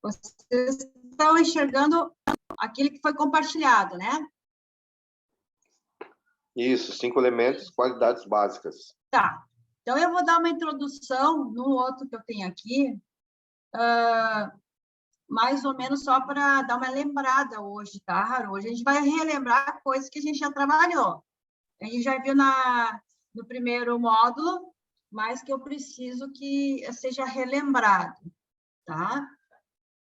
Vocês estão enxergando aquilo que foi compartilhado, né? Isso, 5 elementos, qualidades básicas. Tá. Então, eu vou dar uma introdução no outro que eu tenho aqui, mais ou menos só para dar uma lembrada hoje, tá, Haru? Hoje a gente vai relembrar coisas que a gente já trabalhou. A gente já viu no primeiro módulo, mas que eu preciso que seja relembrado, tá?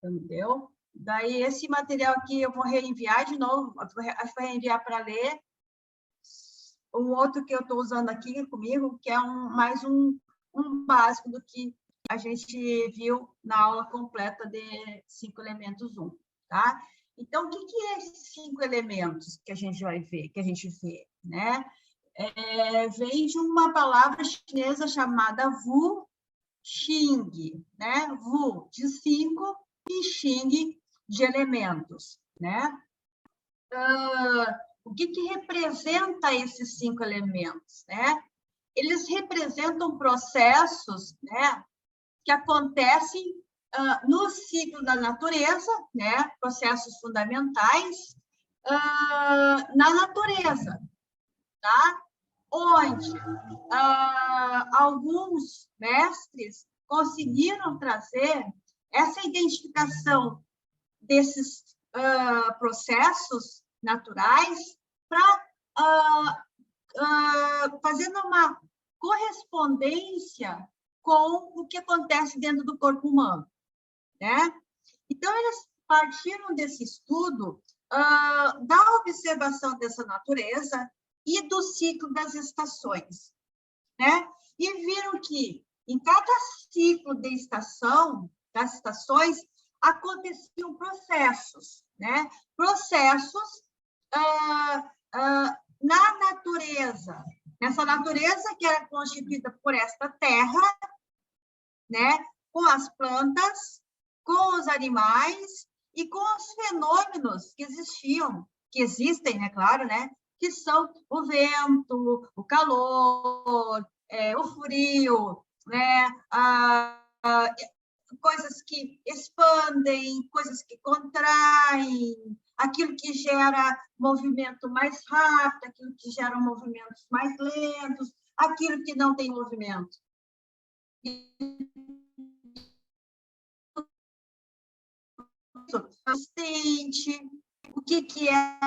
Entendeu? Daí, esse material aqui eu vou reenviar de novo, acho que vou reenviar para ler. Um outro que eu estou usando aqui comigo, que é mais um básico do que a gente viu na aula completa de 5 elementos 1, tá? Então, o que é esses 5 elementos que a gente vai ver, que a gente vê, né? Vem de uma palavra chinesa chamada Wu Xing, né? Wu de 5 e Xing de elementos, né? O que representa esses 5 elementos, né? Eles representam processos, né, que acontecem no ciclo da natureza, né, processos fundamentais na natureza, tá? Onde alguns mestres conseguiram trazer essa identificação desses processos naturais para fazendo uma correspondência com o que acontece dentro do corpo humano, né? Então, eles partiram desse estudo da observação dessa natureza e do ciclo das estações, né? E viram que em cada ciclo de estação, das estações, aconteciam processos, né? Processos na natureza, nessa natureza que era constituída por esta terra, né? Com as plantas, com os animais e com os fenômenos que existiam, que existem, é claro, né? Que são o vento, o calor, o frio, né? Coisas que expandem, coisas que contraem, aquilo que gera movimento mais rápido, aquilo que gera movimentos mais lentos, aquilo que não tem movimento. Consistente, o que é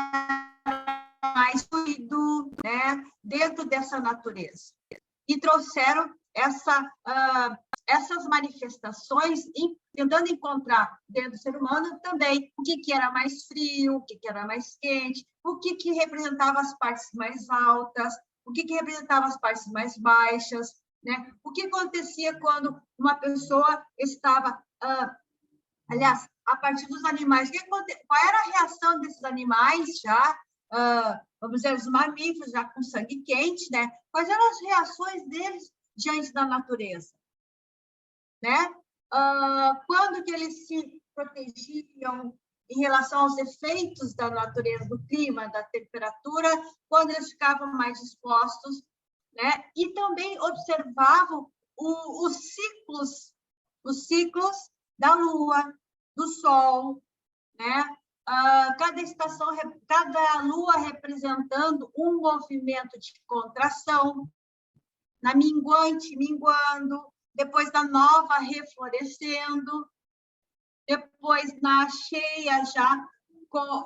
mais fluido, né, dentro dessa natureza. E trouxeram essas manifestações, tentando encontrar dentro do ser humano também o que era mais frio, o que era mais quente, o que representava as partes mais altas, o que representava as partes mais baixas, né? O que acontecia quando uma pessoa estava, aliás, a partir dos animais, qual era a reação desses animais já, vamos dizer, os mamíferos já com sangue quente, né? Quais eram as reações deles diante da natureza, né? Quando que eles se protegiam em relação aos efeitos da natureza, do clima, da temperatura, quando eles ficavam mais expostos, né? E também observavam os ciclos da Lua, do Sol, né? Cada estação, cada lua representando um movimento de contração, na minguante, minguando, depois da nova reflorescendo, depois na cheia já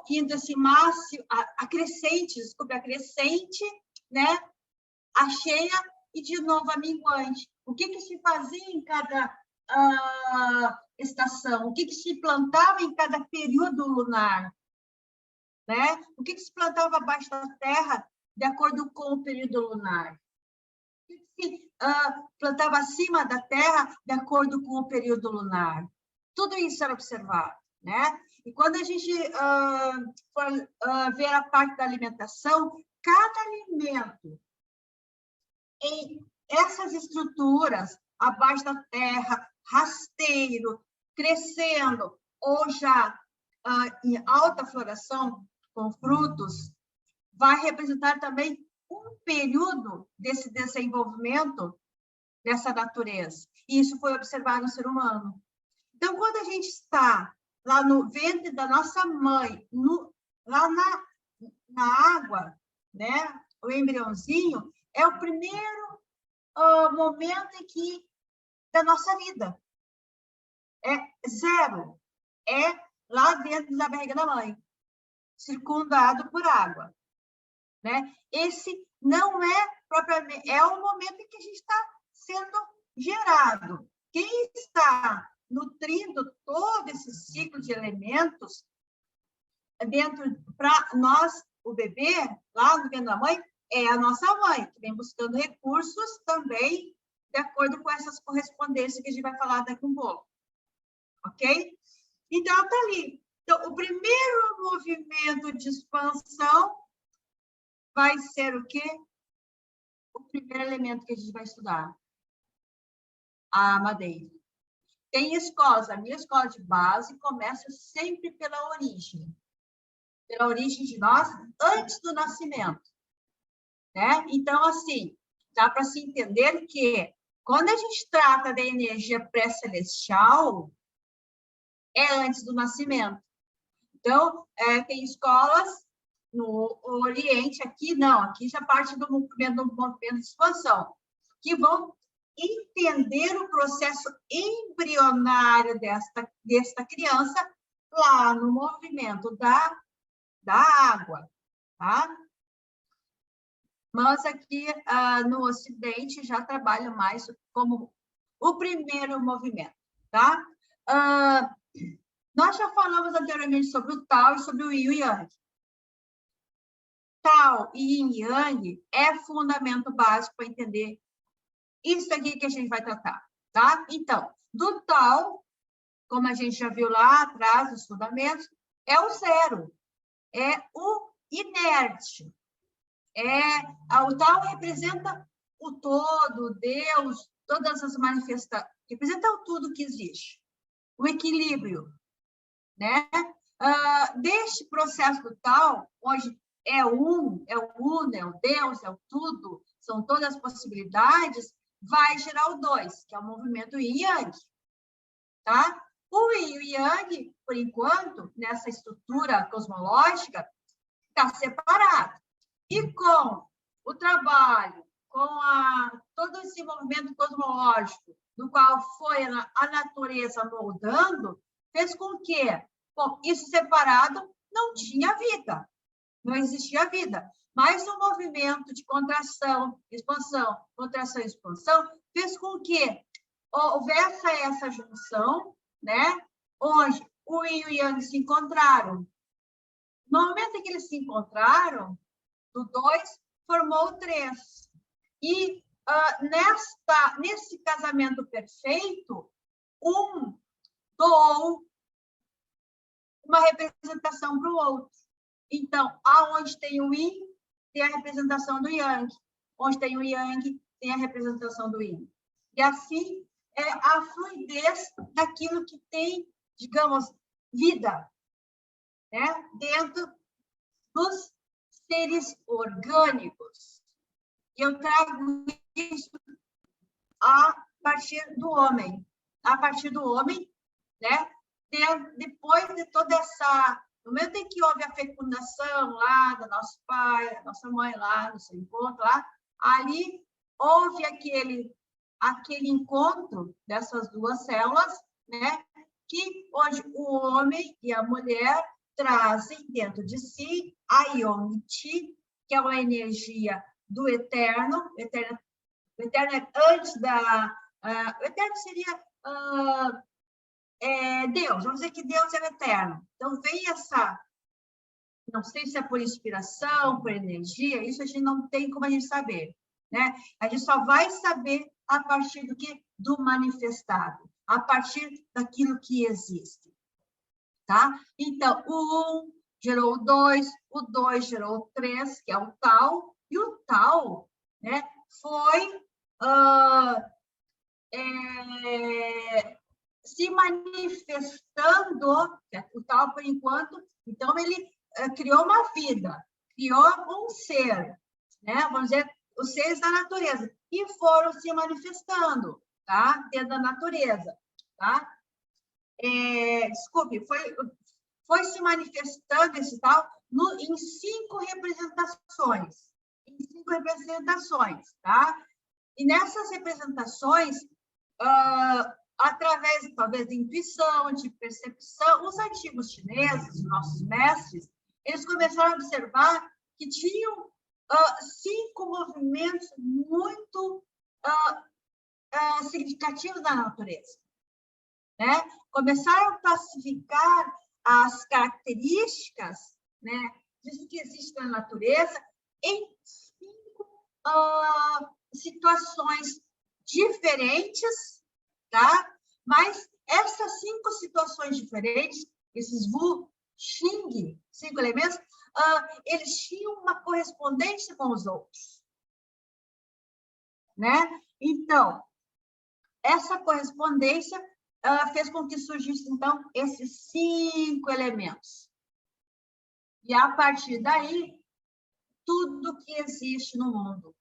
indo esse máximo, a crescente, desculpe, a crescente, né? A cheia e de novo a minguante. O que se fazia em cada estação? O que se plantava em cada período lunar? Né? O que se plantava abaixo da terra de acordo com o período lunar? O que se plantava acima da terra de acordo com o período lunar? Tudo isso era observado, né? E quando a gente for ver a parte da alimentação, cada alimento em essas estruturas, abaixo da terra, rasteiro, crescendo, ou já em alta floração, com frutos, vai representar também um período desse desenvolvimento dessa natureza. E isso foi observado no ser humano. Então, quando a gente está lá no ventre da nossa mãe, lá na água, né? O embriãozinho é o primeiro momento da nossa vida. É zero. É lá dentro da barriga da mãe, circundado por água, né? Esse não é propriamente, é o momento em que a gente está sendo gerado. Quem está nutrindo todo esse ciclo de elementos dentro, para nós, o bebê, lá no ventre da mãe, é a nossa mãe, que vem buscando recursos também, de acordo com essas correspondências que a gente vai falar daqui um pouco. Ok? Então, ela está ali. Então, o primeiro movimento de expansão vai ser o quê? O primeiro elemento que a gente vai estudar. A madeira. Tem escolas, a minha escola de base começa sempre pela origem de nós antes do nascimento, né? Então, assim, dá para se entender que quando a gente trata da energia pré-celestial, é antes do nascimento. Então, tem escolas no Oriente, aqui não, aqui já parte do movimento de expansão, que vão entender o processo embrionário desta criança lá no movimento da água, tá? Mas aqui no Ocidente já trabalho mais como o primeiro movimento, tá? Nós já falamos anteriormente sobre o Tao e sobre o Yin e Yang. Tao e Yin e Yang é fundamento básico para entender isso aqui que a gente vai tratar, tá? Então, do Tao, como a gente já viu lá atrás, os fundamentos, é o zero, é o inerte. O Tao representa o todo, Deus, todas as manifestações, representa o tudo que existe, o equilíbrio, né? Deste processo do Tao, onde é o uno, é o Deus, é o tudo, são todas as possibilidades, vai gerar o dois, que é o movimento Yin e Yang, tá? O Yin e Yang, por enquanto, nessa estrutura cosmológica, está separado. E com o trabalho, com todo esse movimento cosmológico, do qual foi a natureza moldando, fez com que, isso separado não tinha vida, não existia vida. Mas o movimento de contração, expansão, contração e expansão, fez com que houvesse essa junção, né? Onde o Yin e o Yang se encontraram. No momento em que eles se encontraram, do 2 formou o 3. E nesse casamento perfeito, um doou uma representação para o outro. Então, aonde tem o Yin, tem a representação do Yang. Onde tem o Yang, tem a representação do Yin. E assim é a fluidez daquilo que tem, digamos, vida, né? Dentro dos seres orgânicos. Eu trago isso a partir do homem. A partir do homem, né? Depois de toda essa... No momento em que houve a fecundação lá do nosso pai, da nossa mãe lá, no seu encontro lá, ali houve aquele encontro dessas duas células, né? Que hoje o homem e a mulher trazem dentro de si a Yong-Chi, que é uma energia do eterno. O eterno é antes da... o eterno seria... Deus, vamos dizer que Deus é eterno. Então, vem essa... Não sei se é por inspiração, por energia, isso a gente não tem como a gente saber, né? A gente só vai saber a partir do que? Do manifestado, a partir daquilo que existe, tá? Então, o 1 gerou o 2, o 2 gerou o 3, que é o Tao, e o Tao, né, foi... se manifestando, o Tao, por enquanto, então ele criou uma vida, criou um ser, né? Vamos dizer, os seres da natureza, e foram se manifestando, tá? Dentro da natureza, tá? desculpe, foi se manifestando esse tal em 5 representações. Em 5 representações, tá? E nessas representações, através, talvez, de intuição, de percepção, os antigos chineses, os nossos mestres, eles começaram a observar que tinham 5 movimentos muito significativos da natureza, né? Começaram a classificar as características, né, disso que existe na natureza em 5 situações diferentes, tá? Mas essas 5 situações diferentes, esses Wu, Xing, 5 elementos, eles tinham uma correspondência com os outros, né? Então, essa correspondência fez com que surgissem, então, esses 5 elementos. E, a partir daí, tudo que existe no mundo,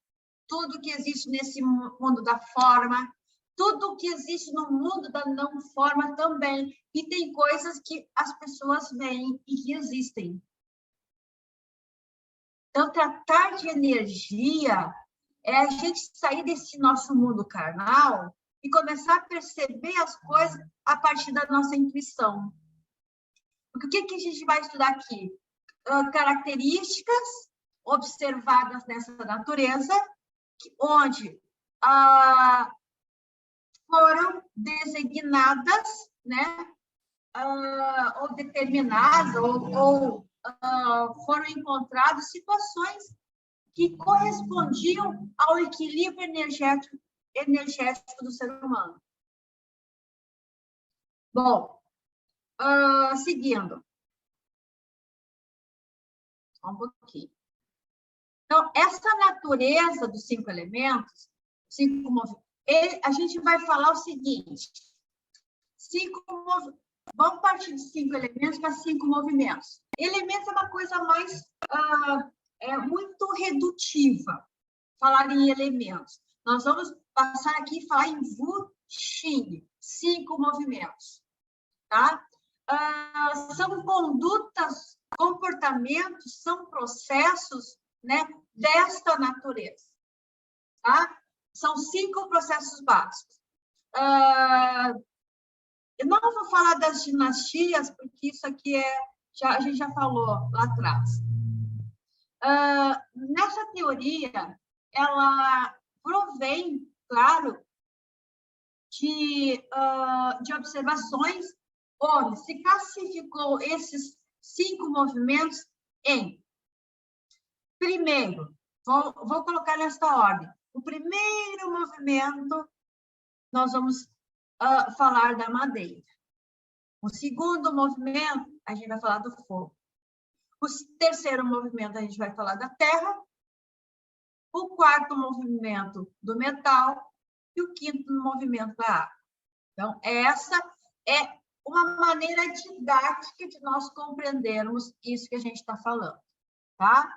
tudo que existe nesse mundo da forma, tudo que existe no mundo da não forma também. E tem coisas que as pessoas veem e que existem. Então, tratar de energia é a gente sair desse nosso mundo carnal e começar a perceber as coisas a partir da nossa intuição. Porque o que a gente vai estudar aqui? Características observadas nessa natureza, onde foram designadas, né? Ou determinadas, ou foram encontradas situações que correspondiam ao equilíbrio energético do ser humano. Bom, seguindo. Só um pouquinho. Então, essa natureza dos 5 elementos, 5 movimentos, a gente vai falar o seguinte: vamos partir de 5 elementos para 5 movimentos. Elementos é uma coisa mais muito redutiva, falar em elementos. Nós vamos passar aqui e falar em Wu Xing, 5 movimentos, tá? São condutas, comportamentos, são processos, né, desta natureza, tá? São 5 processos básicos. Eu não vou falar das dinastias, porque isso aqui a gente já falou lá atrás. Nessa teoria, ela provém, claro, de observações, onde se classificou esses 5 movimentos em, primeiro, vou colocar nesta ordem, o primeiro movimento, nós vamos falar da madeira. O segundo movimento, a gente vai falar do fogo. O terceiro movimento, a gente vai falar da terra. O quarto movimento, do metal. E o quinto movimento, da água. Então, essa é uma maneira didática de nós compreendermos isso que a gente está falando, tá?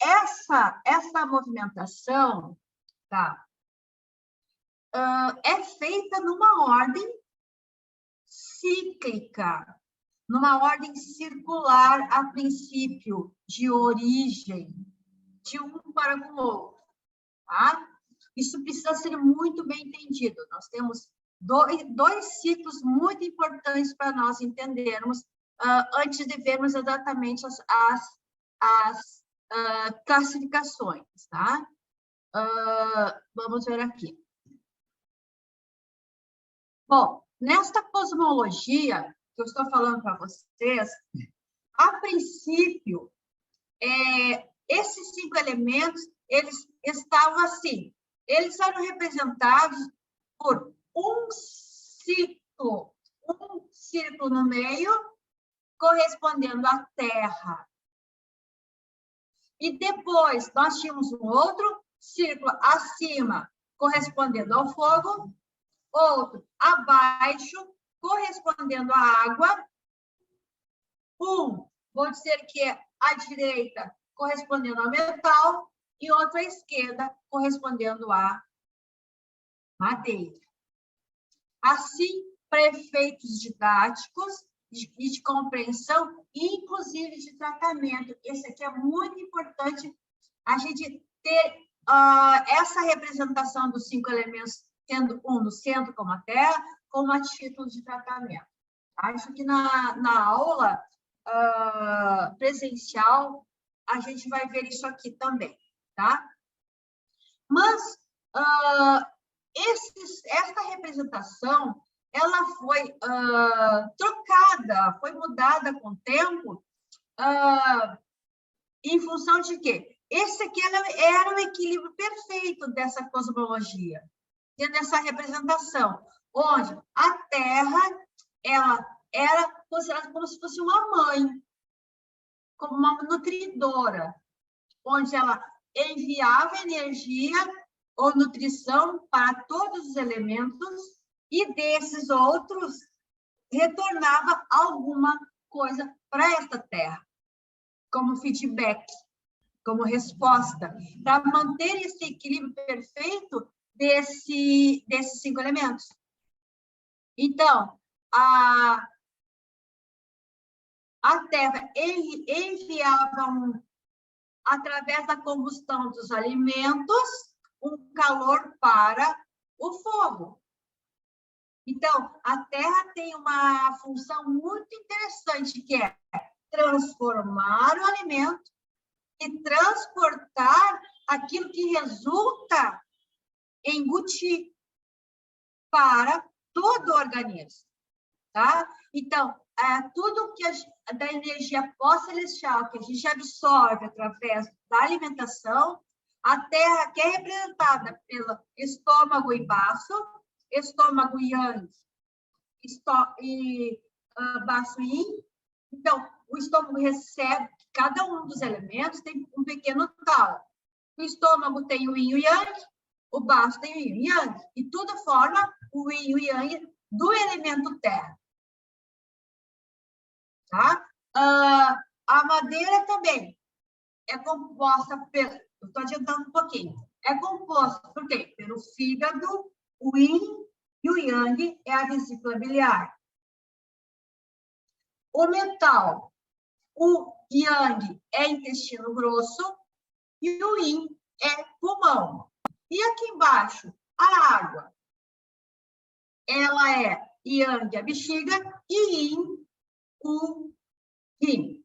Essa movimentação, tá? É feita numa ordem cíclica, numa ordem circular, a princípio, de origem, de um para com o outro, tá? Isso precisa ser muito bem entendido. Nós temos dois ciclos muito importantes para nós entendermos antes de vermos exatamente as classificações, tá? Vamos ver aqui. Bom, nesta cosmologia que eu estou falando para vocês, a princípio, esses 5 elementos, eles estavam assim, eles eram representados por um círculo no meio, correspondendo à Terra. E depois, nós tínhamos um outro círculo acima, correspondendo ao fogo, outro abaixo, correspondendo à água. Vou dizer que é à direita, correspondendo ao metal, e outro à esquerda, correspondendo à madeira. Assim para efeitos didáticos e de compreensão, inclusive de tratamento. Esse aqui é muito importante, a gente ter essa representação dos 5 elementos, tendo um no centro, como a Terra, como a título de tratamento. Acho que na aula presencial, a gente vai ver isso aqui também, tá? Mas essa representação, ela foi trocada, foi mudada com o tempo, em função de quê? Esse aqui era o equilíbrio perfeito dessa cosmologia, dessa representação, onde a Terra ela era considerada como se fosse uma mãe, como uma nutridora, onde ela enviava energia ou nutrição para todos os elementos e desses outros retornava alguma coisa para esta Terra, como feedback, como resposta, para manter esse equilíbrio perfeito desses 5 elementos. Então, a Terra enviava, através da combustão dos alimentos, um calor para o fogo. Então, a Terra tem uma função muito interessante, que é transformar o alimento e transportar aquilo que resulta em guti para todo o organismo, tá? Então, tudo que da energia pós-celestial que a gente absorve através da alimentação, a Terra, que é representada pelo estômago e baço, estômago yang e baço yin. Então, o estômago recebe, cada um dos elementos tem um pequeno tal. O estômago tem o yin e o yang, o baço tem o yin e o yang, e tudo forma o yin e o yang do elemento terra. Tá? A madeira também é composta pelo... Eu estou adiantando um pouquinho. É composta por quê? Pelo fígado, o yin e o yang é a vesícula biliar. O metal, o yang é intestino grosso e o yin é pulmão. E aqui embaixo, a água, ela é yang, a bexiga, e yin, o rim.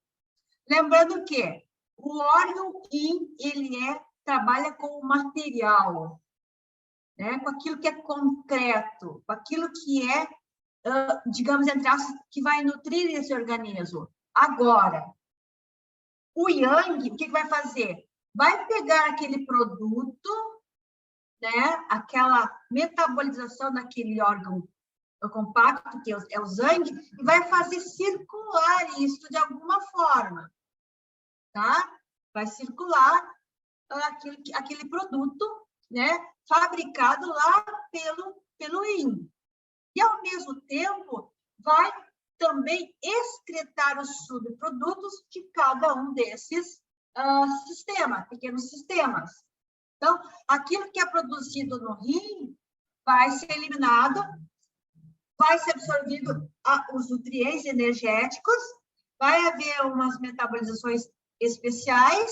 Lembrando que o órgão yin, ele trabalha com o material, né? Com aquilo que é concreto, com aquilo que é, digamos, entre aspas, que vai nutrir esse organismo. Agora, o yang, o que vai fazer? Vai pegar aquele produto, né? Aquela metabolização daquele órgão compacto, que é o zang, e vai fazer circular isso de alguma forma, tá? Vai circular aquele produto, né? Fabricado lá pelo yin. E, ao mesmo tempo, vai também excretar os subprodutos de cada um desses pequenos sistemas. Então, aquilo que é produzido no rim vai ser eliminado, vai ser absorvido os nutrientes energéticos, vai haver umas metabolizações especiais,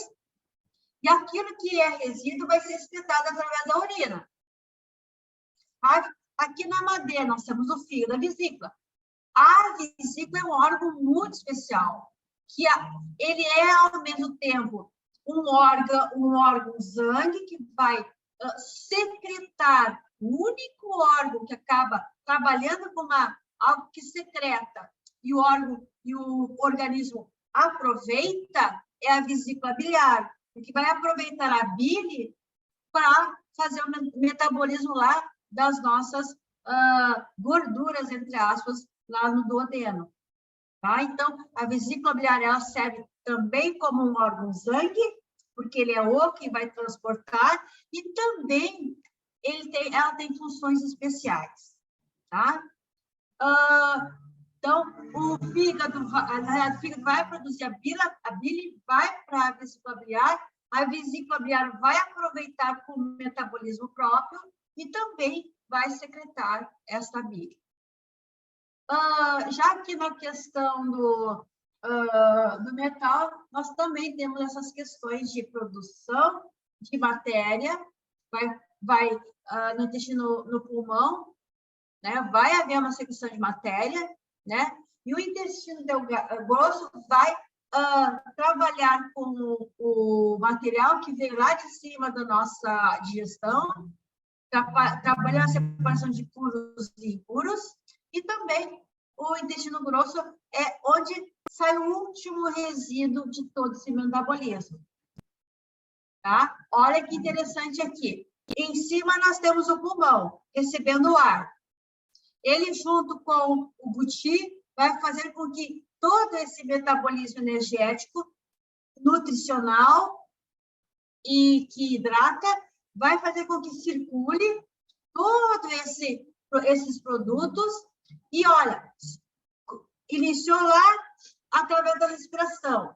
e aquilo que é resíduo vai ser excretado através da urina. Aqui na madeira, nós temos o fígado, a vesícula. A vesícula é um órgão muito especial, que ele é, ao mesmo tempo, um órgão zang, que vai secretar, o único órgão que acaba trabalhando com algo que secreta, e o organismo aproveita, é a vesícula biliar, que vai aproveitar a bile para fazer o metabolismo lá das nossas gorduras, entre aspas, lá no duodeno. Tá? Então, a vesícula biliar, ela serve também como um órgão zang, porque ele é o que vai transportar, e também ela tem funções especiais. Tá? Então, o fígado vai produzir a bile vai para a vesícula biliar, a vesícula biliar vai aproveitar com o metabolismo próprio e também vai secretar essa bile. Já que na questão do metal, nós também temos essas questões de produção de matéria, vai no intestino, no pulmão, né? Vai haver uma secreção de matéria, né? E o intestino grosso vai trabalhar com o material que veio lá de cima da nossa digestão, trabalhar a separação de puros e impuros, e também o intestino grosso é onde sai o último resíduo de todo esse metabolismo. Tá? Olha que interessante aqui. Em cima nós temos o pulmão, recebendo o ar. Ele, junto com o buti, vai fazer com que todo esse metabolismo energético, nutricional e que hidrata, vai fazer com que circule todos esses produtos. E, olha, iniciou lá através da respiração,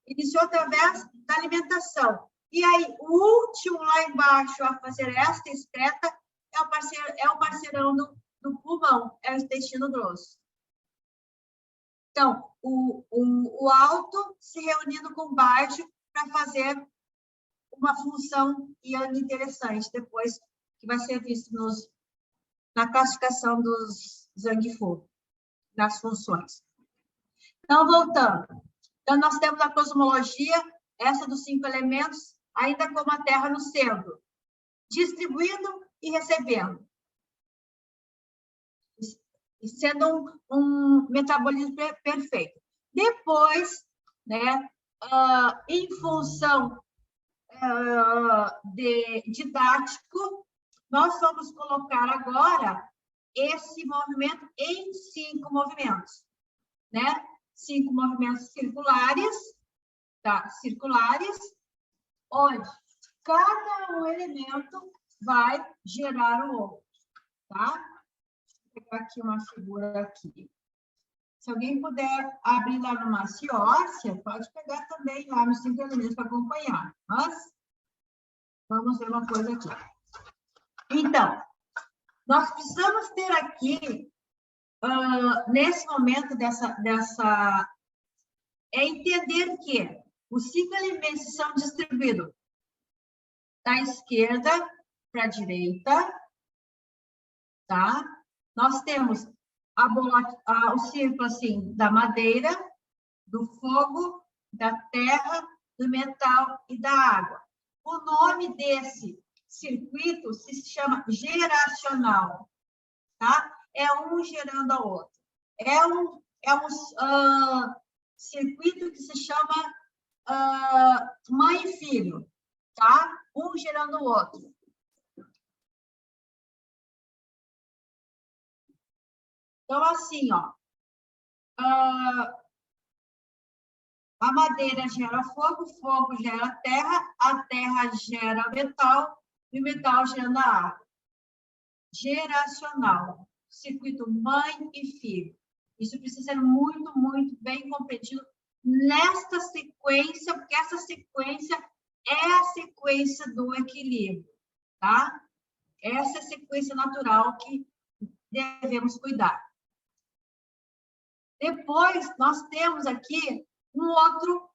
iniciou através da alimentação. E aí, o último lá embaixo a fazer esta excreta é o parceirão do pulmão, é o intestino grosso. Então, o alto se reunindo com o baixo para fazer uma função interessante, depois que vai ser visto na classificação dos Zhang-Fu, nas funções. Então, voltando. Então, nós temos a cosmologia, essa dos 5 elementos, ainda como a Terra no centro, distribuindo e recebendo. E sendo um metabolismo perfeito. Depois, né, em função didático, nós vamos colocar agora esse movimento em 5 movimentos, né? 5 movimentos circulares, tá? Circulares, onde cada um elemento vai gerar o outro, tá? Vou pegar aqui uma figura aqui. Se alguém puder abrir lá no Maciócia, pode pegar também lá nos 5 elementos para acompanhar. Mas vamos ver uma coisa aqui. Então, nós precisamos ter aqui, nesse momento entender que os 5 elementos são distribuídos da esquerda para a direita, tá? Nós temos o círculo assim, da madeira, do fogo, da terra, do metal e da água. O nome desse circuito se chama geracional, tá? É um gerando ao outro. É um circuito que se chama mãe e filho, tá? Um gerando o outro. Então, assim, ó, a madeira gera fogo, o fogo gera terra, a terra gera metal, e o metal gera água. Geracional, circuito mãe e filho. Isso precisa ser muito, muito bem compreendido nesta sequência, porque essa sequência é a sequência do equilíbrio, tá? Essa é a sequência natural que devemos cuidar. Depois, nós temos aqui um outro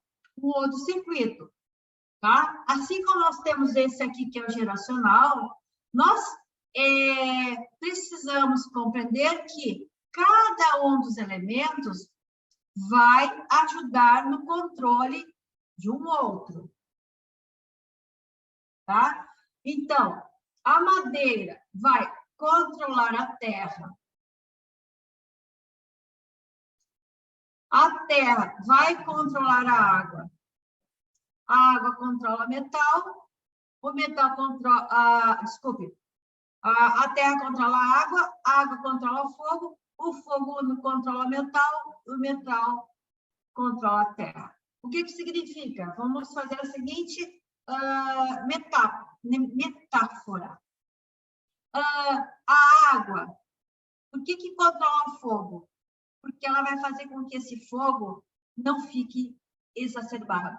circuito, tá? Assim como nós temos esse aqui, que é o geracional, nós precisamos compreender que cada um dos elementos vai ajudar no controle de um outro, tá? Então, a madeira vai controlar a terra. A terra vai controlar a água. A água controla o metal controla... a terra controla a água controla o fogo controla o metal controla a terra. O que significa? Vamos fazer a seguinte metáfora. A água, por que controla o fogo? Porque ela vai fazer com que esse fogo não fique exacerbado.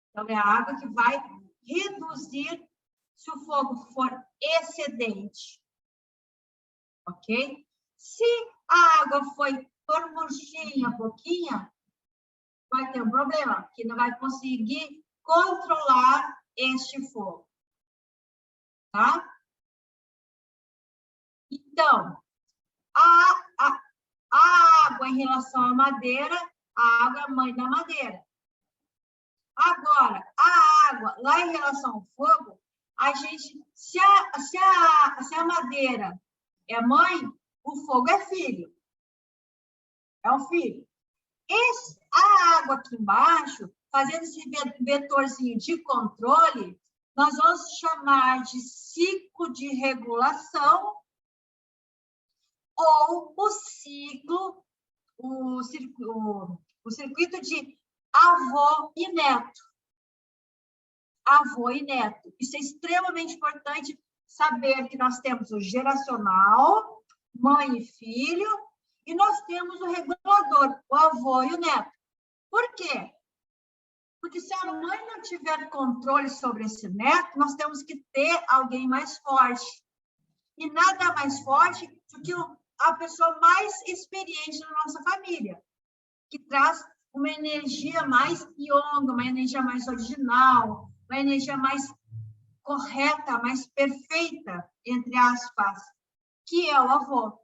Então, é a água que vai reduzir se o fogo for excedente. Ok? Se a água foi por murchinha, pouquinha, vai ter um problema, que não vai conseguir controlar este fogo. Tá? Então, a água em relação à madeira, a água é mãe da madeira. Agora, a água, lá em relação ao fogo, a gente, se a madeira é mãe, o fogo é filho. É o filho. A água aqui embaixo, fazendo esse vetorzinho de controle, nós vamos chamar de ciclo de regulação ou o circuito de avô e neto. Avô e neto. Isso é extremamente importante saber que nós temos o geracional, mãe e filho, e nós temos o regulador, o avô e o neto. Por quê? Porque se a mãe não tiver controle sobre esse neto, nós temos que ter alguém mais forte. E nada mais forte do que a pessoa mais experiente na nossa família, que traz uma energia mais yonga, uma energia mais original, uma energia mais correta, mais perfeita, entre aspas, que é o avô.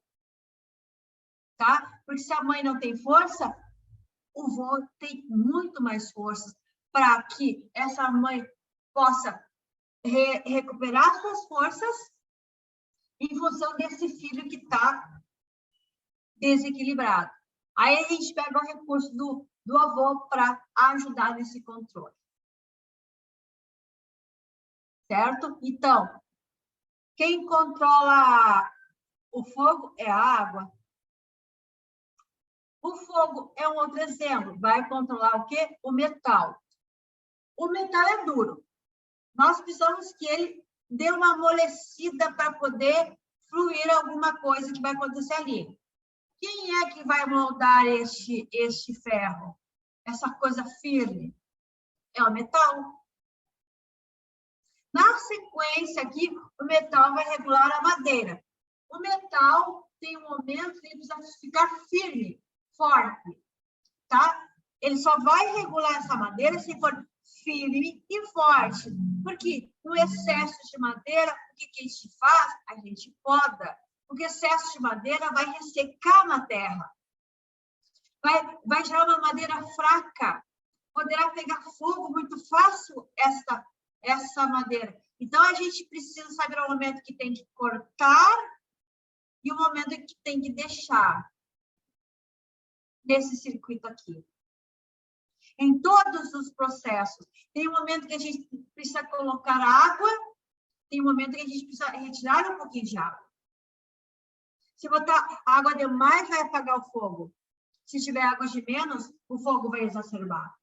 Tá? Porque se a mãe não tem força, o avô tem muito mais força para que essa mãe possa recuperar suas forças em função desse filho que está desequilibrado. Aí a gente pega o recurso do avô para ajudar nesse controle. Certo? Então, quem controla o fogo é a água. O fogo é um outro exemplo. Vai controlar o quê? O metal. O metal é duro. Nós precisamos que ele dê uma amolecida para poder fluir alguma coisa que vai acontecer ali. Quem é que vai moldar este ferro? Essa coisa firme? É o metal. Na sequência aqui, o metal vai regular a madeira. O metal tem um momento que ele precisa ficar firme, forte, tá? Ele só vai regular essa madeira se for firme e forte. Porque no excesso de madeira, o que a gente faz? A gente poda. Porque excesso de madeira vai ressecar na terra. Vai gerar uma madeira fraca. Poderá pegar fogo muito fácil essa madeira. Então, a gente precisa saber o momento que tem que cortar e o momento que tem que deixar nesse circuito aqui. Em todos os processos. Tem um momento que a gente precisa colocar água, tem um momento que a gente precisa retirar um pouquinho de água. Se botar água demais, vai apagar o fogo. Se tiver água de menos, o fogo vai exacerbar.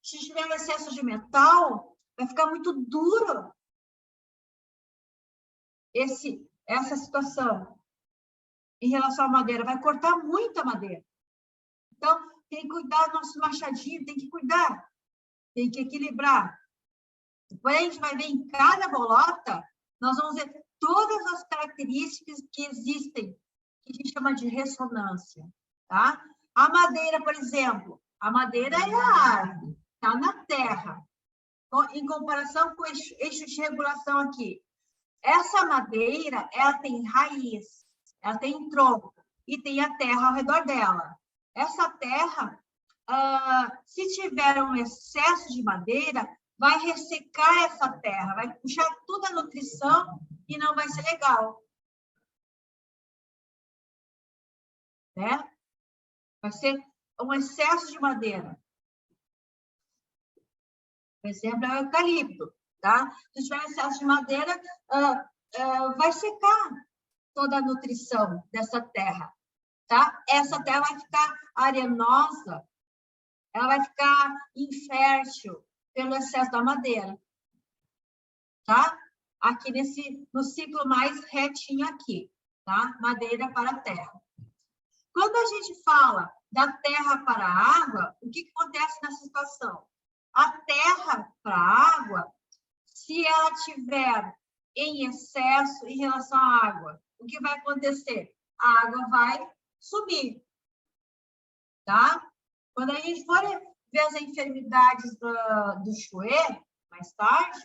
Se tiver excesso de metal, vai ficar muito duro essa situação em relação à madeira. Vai cortar muita madeira. Então, tem que cuidar do nosso machadinho, tem que cuidar. Tem que equilibrar. Depois a gente vai ver em cada bolota, nós vamos ver todas as características que existem, que a gente chama de ressonância. Tá? A madeira, por exemplo, a madeira é a árvore, está na terra. Em comparação com o eixo de regulação aqui. Essa madeira, ela tem raiz, ela tem tronco e tem a terra ao redor dela. Essa terra, se tiver um excesso de madeira, vai ressecar essa terra, vai puxar toda a nutrição e não vai ser legal. Né? Vai ser um excesso de madeira. Por exemplo, é o eucalipto. Tá? Se tiver excesso de madeira, vai secar toda a nutrição dessa terra. Tá? Essa terra vai ficar arenosa, ela vai ficar infértil pelo excesso da madeira. Tá? Aqui no ciclo mais retinho aqui. Tá? Madeira para terra. Quando a gente fala da terra para a água, o que acontece nessa situação? A terra para a água, se ela tiver em excesso em relação à água, o que vai acontecer? a água vai subir, tá? Quando a gente for ver as enfermidades do Chouet, mais tarde,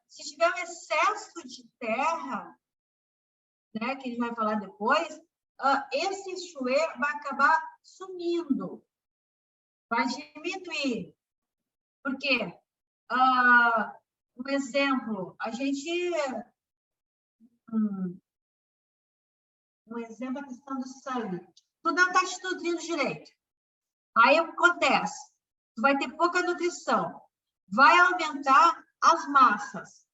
se tiver um excesso de terra, né, que a gente vai falar depois, esse Chouet vai acabar sumindo, vai diminuir. Por quê? Um exemplo, a gente... Um exemplo, a questão do sangue. Tu não está estudando direito. Aí o que acontece? Tu vai ter pouca nutrição. Vai aumentar as massas.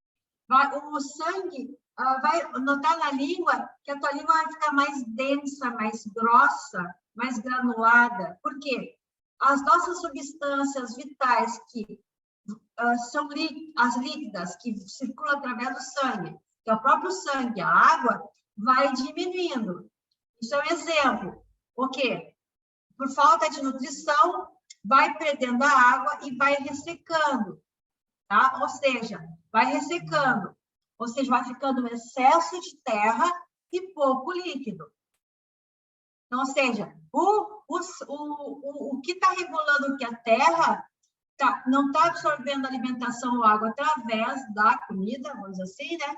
O sangue vai notar na língua que a tua língua vai ficar mais densa, mais grossa, mais granulada. Por quê? As nossas substâncias vitais, que são as líquidas, que circulam através do sangue, que é o próprio sangue, a água, vai diminuindo. Isso é um exemplo. O quê? Por falta de nutrição, vai perdendo a água e vai ressecando, tá? Ou seja, vai ressecando. Ou seja, vai ficando um excesso de terra e pouco líquido. Então, ou seja, o que está regulando que a terra não está absorvendo alimentação ou água através da comida, vamos dizer assim, né?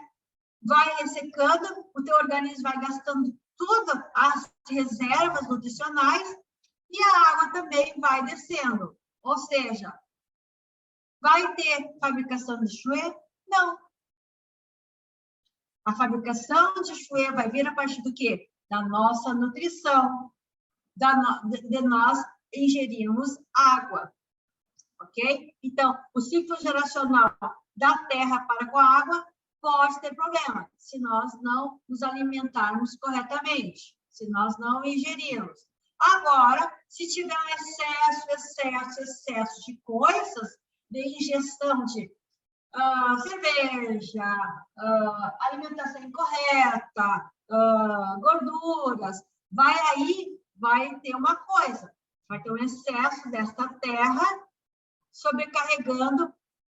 Vai ressecando, o teu organismo vai gastando todas as reservas nutricionais e a água também vai descendo. Ou seja, vai ter fabricação de Chouet? Não. A fabricação de Chouet vai vir a partir do quê? Da nossa nutrição, de nós ingerirmos água, ok? Então, o ciclo geracional da terra para com a água pode ter problema, se nós não nos alimentarmos corretamente, se nós não ingerirmos. Agora, se tiver um excesso de coisas, de ingestão de cerveja, alimentação incorreta, gorduras, vai ter uma coisa, vai ter um excesso desta terra sobrecarregando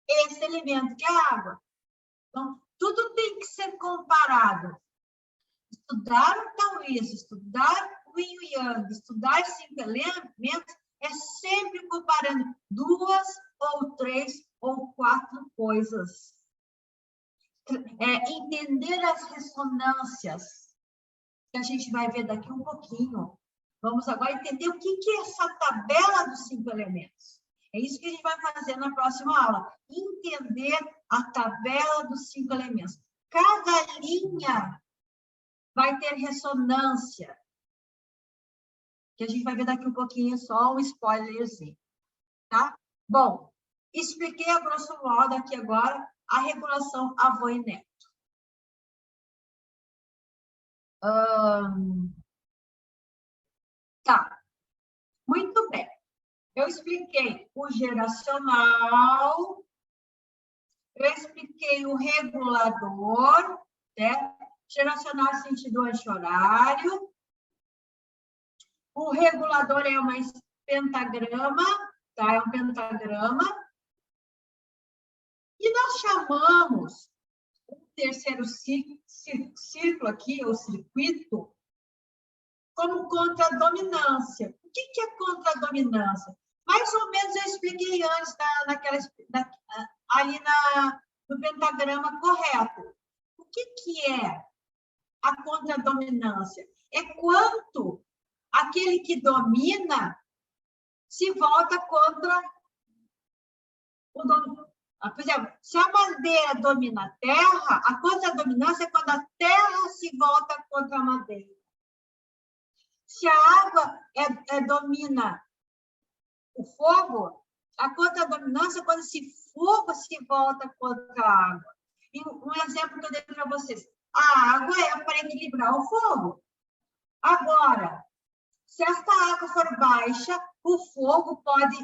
esse elemento que é a água. Então, tudo tem que ser comparado. Estudar o taoísmo, estudar o yin e yang, estudar 5 elementos, é sempre comparando 2 ou 3 ou 4 coisas. Entender as ressonâncias, que a gente vai ver daqui um pouquinho. Vamos agora entender o que é essa tabela dos 5 elementos. É isso que a gente vai fazer na próxima aula. Entender a tabela dos 5 elementos. Cada linha vai ter ressonância. Que a gente vai ver daqui um pouquinho, só um spoilerzinho. Tá? Bom, expliquei a grosso modo aqui agora a regulação avô e neto. Tá. Muito bem. Eu expliquei o geracional, eu expliquei o regulador, né? Geracional sentido anti-horário. O regulador é um pentagrama, tá? É um pentagrama. E nós chamamos o terceiro círculo aqui, o circuito, como contradominância. O que é contradominância? Mais ou menos eu expliquei antes ali no pentagrama correto. O que é a contradominância? É quanto aquele que domina se volta contra o dono. Por exemplo, se a madeira domina a terra, a contradominância é quando a terra se volta contra a madeira. Se a água domina o fogo, a contradominância é quando esse fogo se volta contra a água. E um exemplo que eu dei para vocês. A água é para equilibrar o fogo. Agora, se esta água for baixa, o fogo pode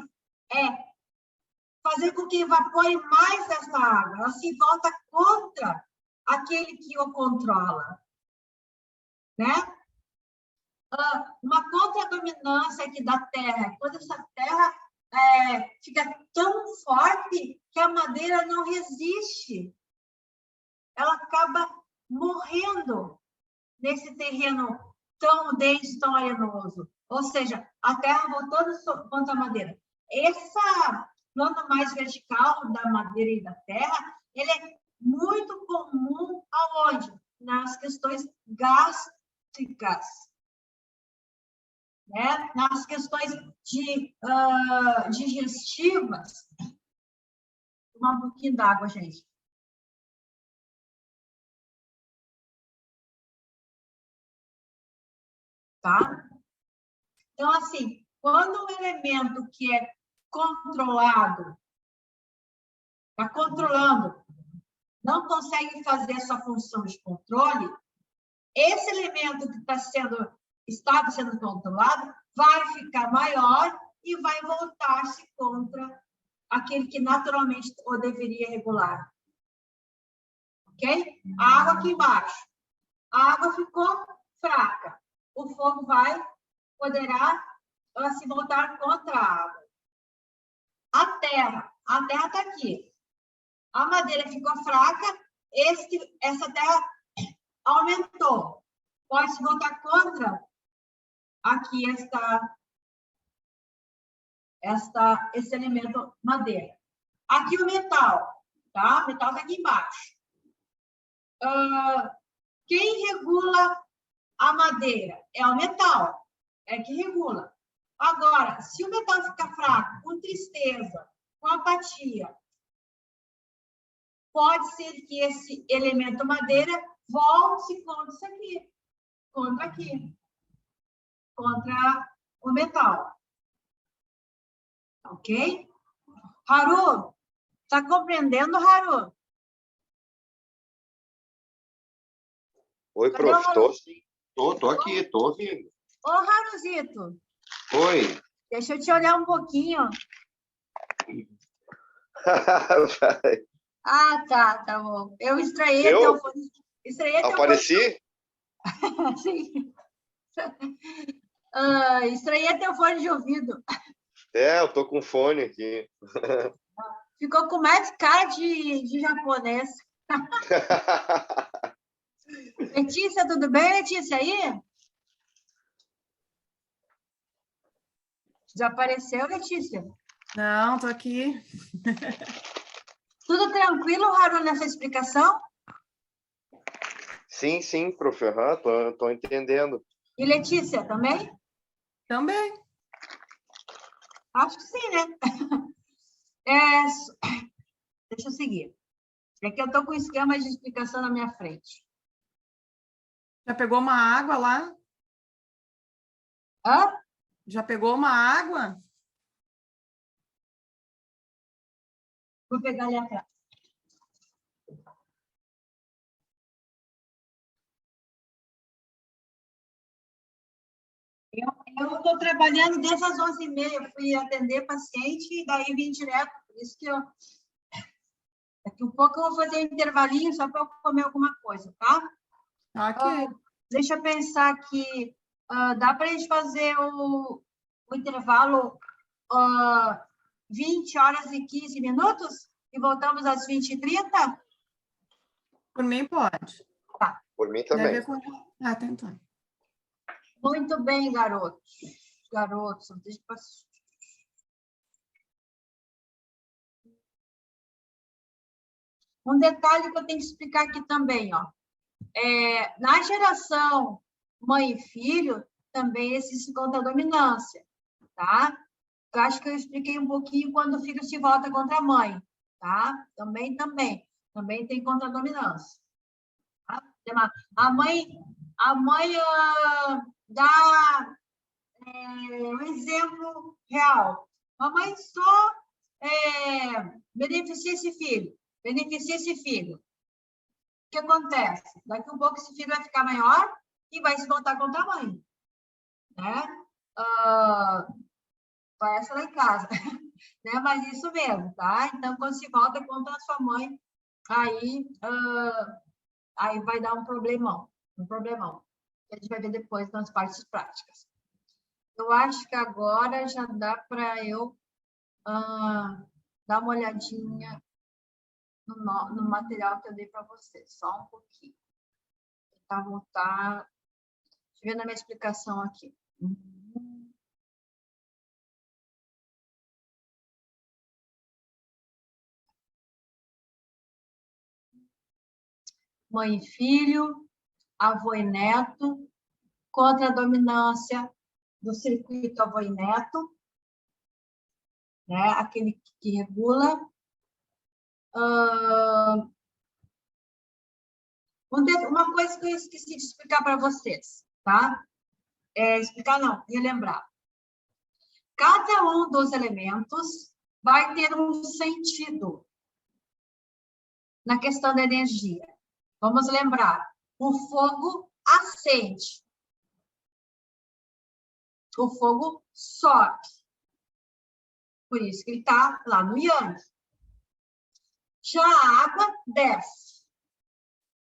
fazer com que evapore mais essa água. Ela se volta contra aquele que o controla. Né? Uma contradominância aqui da terra, quando essa terra fica tão forte que a madeira não resiste. Ela acaba morrendo. nesse terreno tão denso, tão arenoso. Ou seja, a terra voltando contra a madeira. Essa plano mais vertical da madeira e da terra, ele é muito comum aonde? Nas questões gástricas, né? Nas questões digestivas. Vou tomar um pouquinho d'água, gente. Tá? Então, assim, quando um elemento que é controlado, está controlando, não consegue fazer essa função de controle, esse elemento que estava sendo controlado vai ficar maior e vai voltar-se contra aquele que naturalmente o deveria regular. Ok? A água aqui embaixo. A água ficou fraca. O fogo poderá se voltar contra a água. A terra está aqui. A madeira ficou fraca, essa terra aumentou. Pode se voltar contra aqui esse elemento madeira. Aqui o metal, tá? O metal está aqui embaixo. Quem regula a madeira? É o metal, é que regula. Agora, se o metal ficar fraco, com tristeza, com apatia, pode ser que esse elemento madeira volte contra isso aqui, contra o metal. Ok? Haru, está compreendendo, Haru? Oi, prof. Tô aqui, estou ouvindo. Ô, Haruzito. Oi. Deixa eu te olhar um pouquinho. Tá bom. Eu estranhei teu fone. Apareci? Sim. Estranhei teu fone de ouvido. Eu tô com fone aqui. Ficou com mais cara de japonês. Letícia, tudo bem, Letícia, aí? Desapareceu, Letícia? Não, tô aqui. Tudo tranquilo, Haru, nessa explicação? Sim, prof. Tô entendendo. E Letícia, também? Também. Acho que sim, né? Deixa eu seguir. É que eu estou com esquema de explicação na minha frente. Já pegou uma água lá? Hã? Já pegou uma água? Vou pegar ali atrás. Eu estou trabalhando desde as 11h30, fui atender paciente e daí vim direto, por isso que daqui um pouco eu vou fazer um intervalinho só para eu comer alguma coisa, tá? Ok. Deixa eu pensar aqui, dá para a gente fazer o intervalo 20 horas e 15 minutos e voltamos às 20h30? Por mim, pode. Tá. Por mim também. Tá então. Muito bem, garotos. Deixa eu... Um detalhe que eu tenho que explicar aqui também, ó. Na geração mãe e filho, também existe contra-dominância, tá? Eu acho que eu expliquei um pouquinho quando o filho se volta contra a mãe, tá? Também tem contra-dominância. Tá? A mãe dá um exemplo real. A mãe só beneficia esse filho. O que acontece? Daqui um pouco esse filho vai ficar maior e vai se voltar contra a mãe. Né? Parece lá em casa. Né? Mas isso mesmo, tá? Então, quando se volta contra a sua mãe, aí vai dar um problemão. A gente vai ver depois nas partes práticas. Eu acho que agora já dá para eu dar uma olhadinha no material que eu dei para vocês. Só um pouquinho. tentar voltar. Deixa eu ver na minha explicação aqui. Mãe e filho, avô e neto, contra a dominância do circuito avô e neto, né? Aquele que regula. Uma coisa que eu esqueci de explicar para vocês, tá? Explicar não, relembrar. Cada um dos elementos vai ter um sentido na questão da energia. Vamos lembrar, o fogo acende, o fogo sobe. Por isso que ele está lá no Yang. Já a água desce.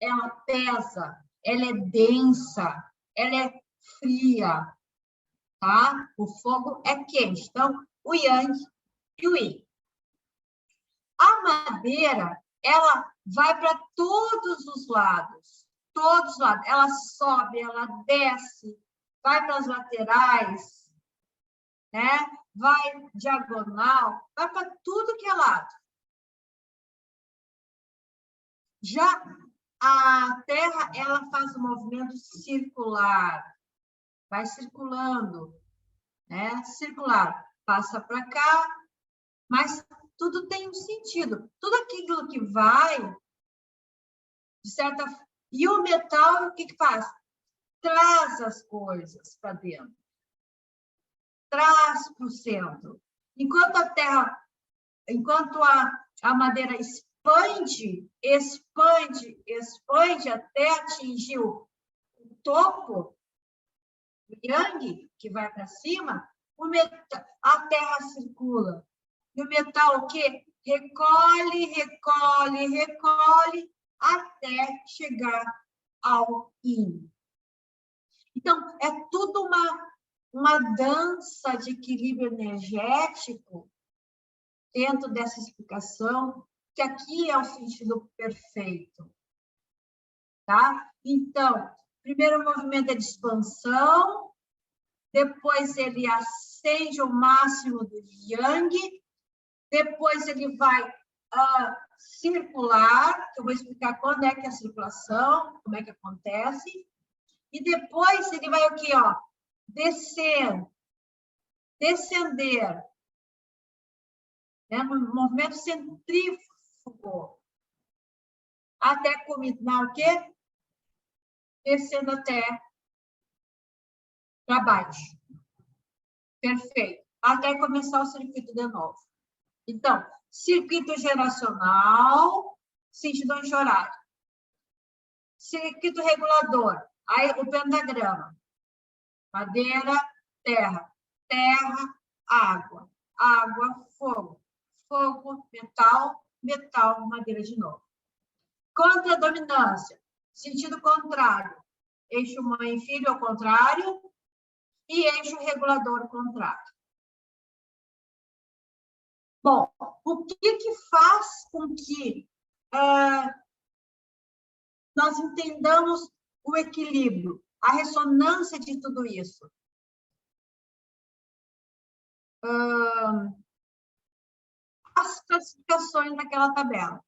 Ela pesa, ela é densa, ela é fria, tá? O fogo é quente. Então, o Yang e o Yin. A madeira, ela vai para todos os lados. Todos os lados. Ela sobe, ela desce, vai para as laterais, né? Vai diagonal, vai para tudo que é lado. Já a Terra, ela faz um movimento circular, vai circulando, né? Circular, passa para cá, mas tudo tem um sentido. Tudo aquilo que vai, de certa forma. E o metal, o que faz? Traz as coisas para dentro. Traz para o centro. Enquanto a Terra, enquanto a madeira expande, até atingir o topo, o Yang, que vai para cima, a Terra circula. E o metal o quê? Recolhe, até chegar ao Yin. Então, é tudo uma dança de equilíbrio energético dentro dessa explicação, que aqui é o sentido perfeito. Tá? Então, primeiro movimento é de expansão, depois ele acende o máximo do Yang, depois ele vai circular, que eu vou explicar quando é que é a circulação, como é que acontece, e depois ele vai aqui, ó, descender, né, no movimento centrífugo, até culminar o quê? Descendo até para baixo. Perfeito. Até começar o circuito de novo. Então, circuito geracional, sentido anti-horário. Circuito regulador, aí o pentagrama. Madeira, terra. Terra, água. Água, fogo. Fogo, metal, metal, madeira de novo. Contra a dominância, sentido contrário. Eixo mãe e filho ao contrário e eixo regulador ao contrário. Bom, o que faz com que nós entendamos o equilíbrio, a ressonância de tudo isso? As classificações daquela tabela.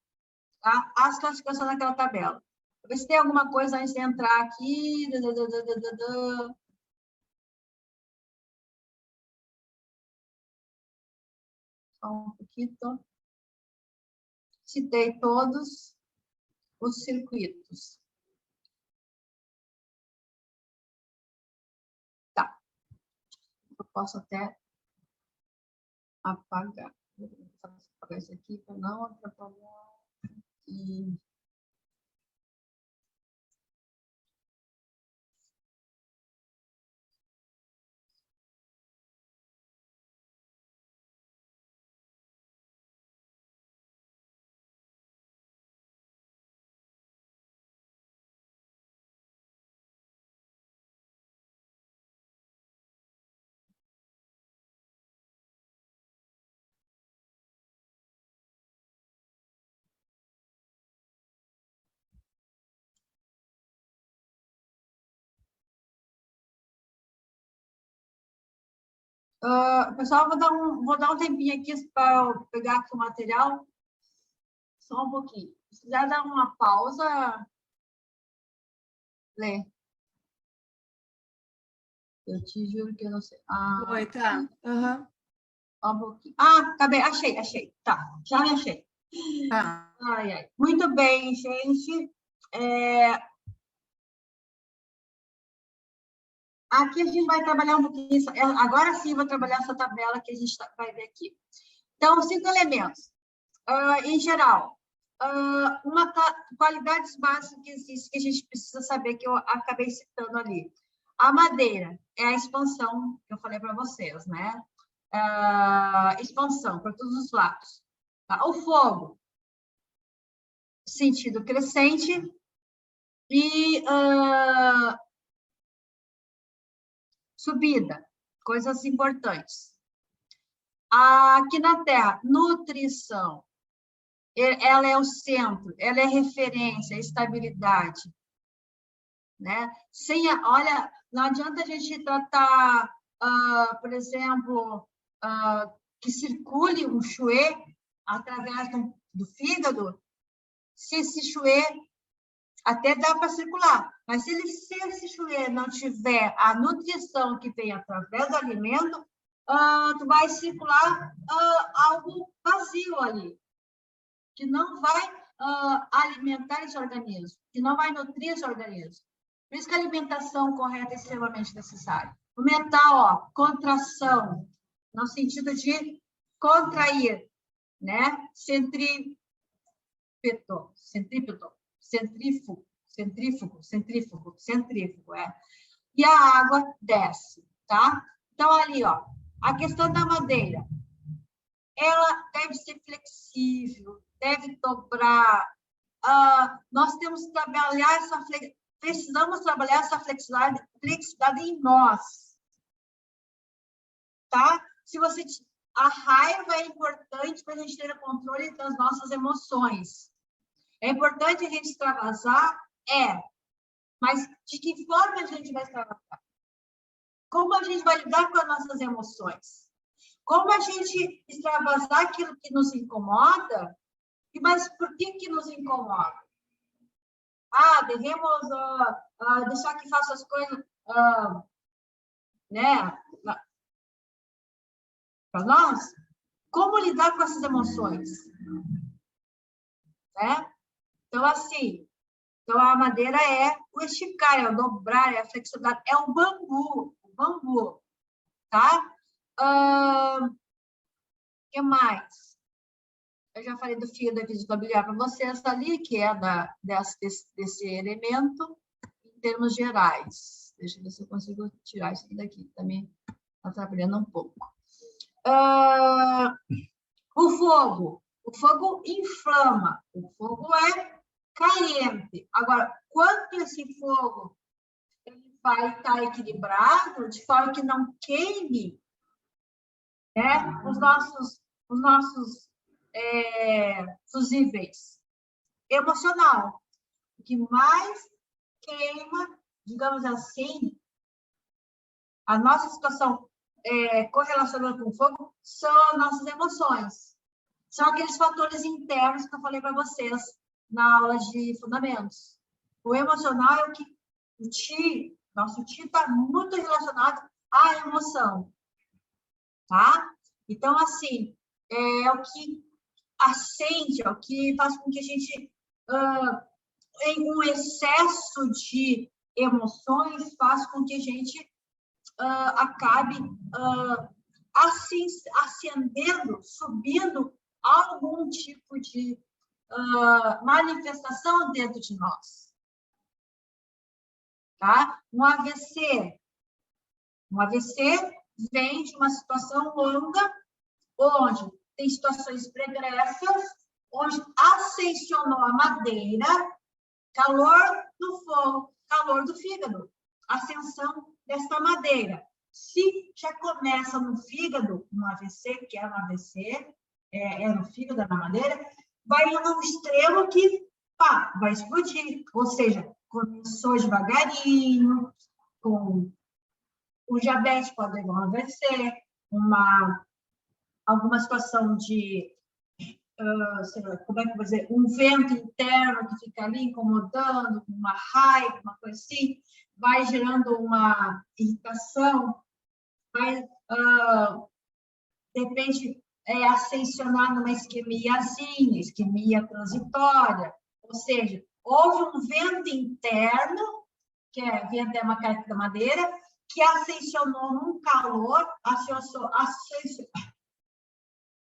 Tá? As classificações daquela tabela. Vou ver se tem alguma coisa antes de entrar aqui. Só um pouquinho. Citei todos os circuitos. Tá. Eu posso até apagar. Vou apagar isso aqui para não atrapalhar. E Pessoal, vou dar um tempinho aqui para eu pegar aqui o material. Só um pouquinho. Se quiser dar uma pausa, lê. Eu te juro que eu não sei. Oi, tá. Uhum. Só um pouquinho. Acabei. Achei. Tá, já me achei. Tá. Ai. Muito bem, gente. Aqui a gente vai trabalhar um pouquinho. Agora sim, vou trabalhar essa tabela que a gente vai ver aqui. Então, 5 elementos. Em geral, qualidades básicas que existem, que a gente precisa saber, que eu acabei citando ali. A madeira é a expansão, que eu falei para vocês, né? Expansão para todos os lados. Tá? O fogo, sentido crescente. E subida, coisas importantes. Aqui na Terra, nutrição. Ela é o centro, ela é referência, estabilidade. Né? Olha, não adianta a gente tratar, por exemplo, que circule um chuê através do fígado, se esse chuê até dá para circular, mas se esse chuê não tiver a nutrição que vem através do alimento, tu vai circular algo vazio ali, que não vai alimentar esse organismo, que não vai nutrir esse organismo. Por isso que a alimentação correta é extremamente necessária. O metal, ó, contração, no sentido de contrair, né? Centrífugo, é. E a água desce, tá? Então, ali, ó, a questão da madeira, ela deve ser flexível, deve dobrar. Nós temos que trabalhar precisamos trabalhar essa flexibilidade em nós, tá? A raiva é importante para a gente ter o controle das nossas emoções. É importante a gente extravasar? Mas de que forma a gente vai extravasar? Como a gente vai lidar com as nossas emoções? Como a gente extravasar aquilo que nos incomoda? Mas por que nos incomoda? Devemos deixar que faça as coisas, né? Para nós, como lidar com essas emoções? Né? Então, assim, a madeira é o esticar, é o dobrar, é a flexibilidade, é o bambu, tá? O que mais? Eu já falei do fio da visível biliar para vocês ali, que é desse elemento, em termos gerais. Deixa eu ver se eu consigo tirar isso daqui, também está atrapalhando um pouco. O fogo inflama, o fogo é caliente. Agora, quanto esse fogo ele vai estar equilibrado, de forma que não queime, né, os nossos fusíveis. Emocional. O que mais queima, digamos assim, a nossa situação correlacionada com o fogo são as nossas emoções. São aqueles fatores internos que eu falei para vocês na aula de fundamentos. O emocional é o que nosso Ti está muito relacionado à emoção. Tá? Então, assim, é o que acende, é o que faz com que a gente, em um excesso de emoções, faz com que a gente acabe acendendo, subindo algum tipo de manifestação dentro de nós. Tá? Um AVC vem de uma situação longa, onde tem situações pregressas, onde ascensionou a madeira, calor do fogo, calor do fígado, ascensão desta madeira. Se já começa no fígado, no AVC, que é um AVC, é no fígado, na madeira, vai num extremo que vai explodir. Ou seja, começou devagarinho, com o diabetes pode levar um AVC, alguma situação de, sei lá, como é que eu vou dizer, um vento interno que fica ali incomodando, uma raiva, uma coisa assim, vai gerando uma irritação, vai, de repente, ascensionar numa isquemiazinha, isquemia transitória, ou seja, houve um vento interno, que é vento característica da madeira, que ascensionou num calor,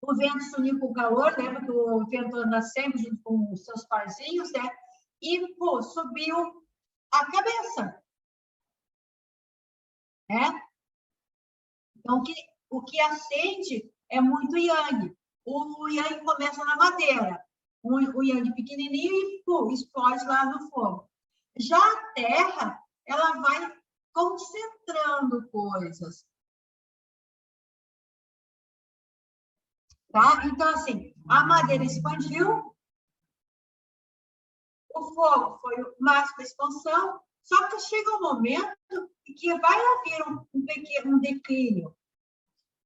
o vento se uniu com o calor, lembra que o vento anda sempre junto com os seus parzinhos, né? E, pô, subiu a cabeça, né? Então, o que acende é muito yang. O yang começa na madeira, o yang pequenininho e pô, explode lá no fogo. Já a terra, ela vai concentrando coisas. Tá? Então, assim, a madeira expandiu, o fogo foi o máximo expansão, só que chega um momento em que vai haver um declínio.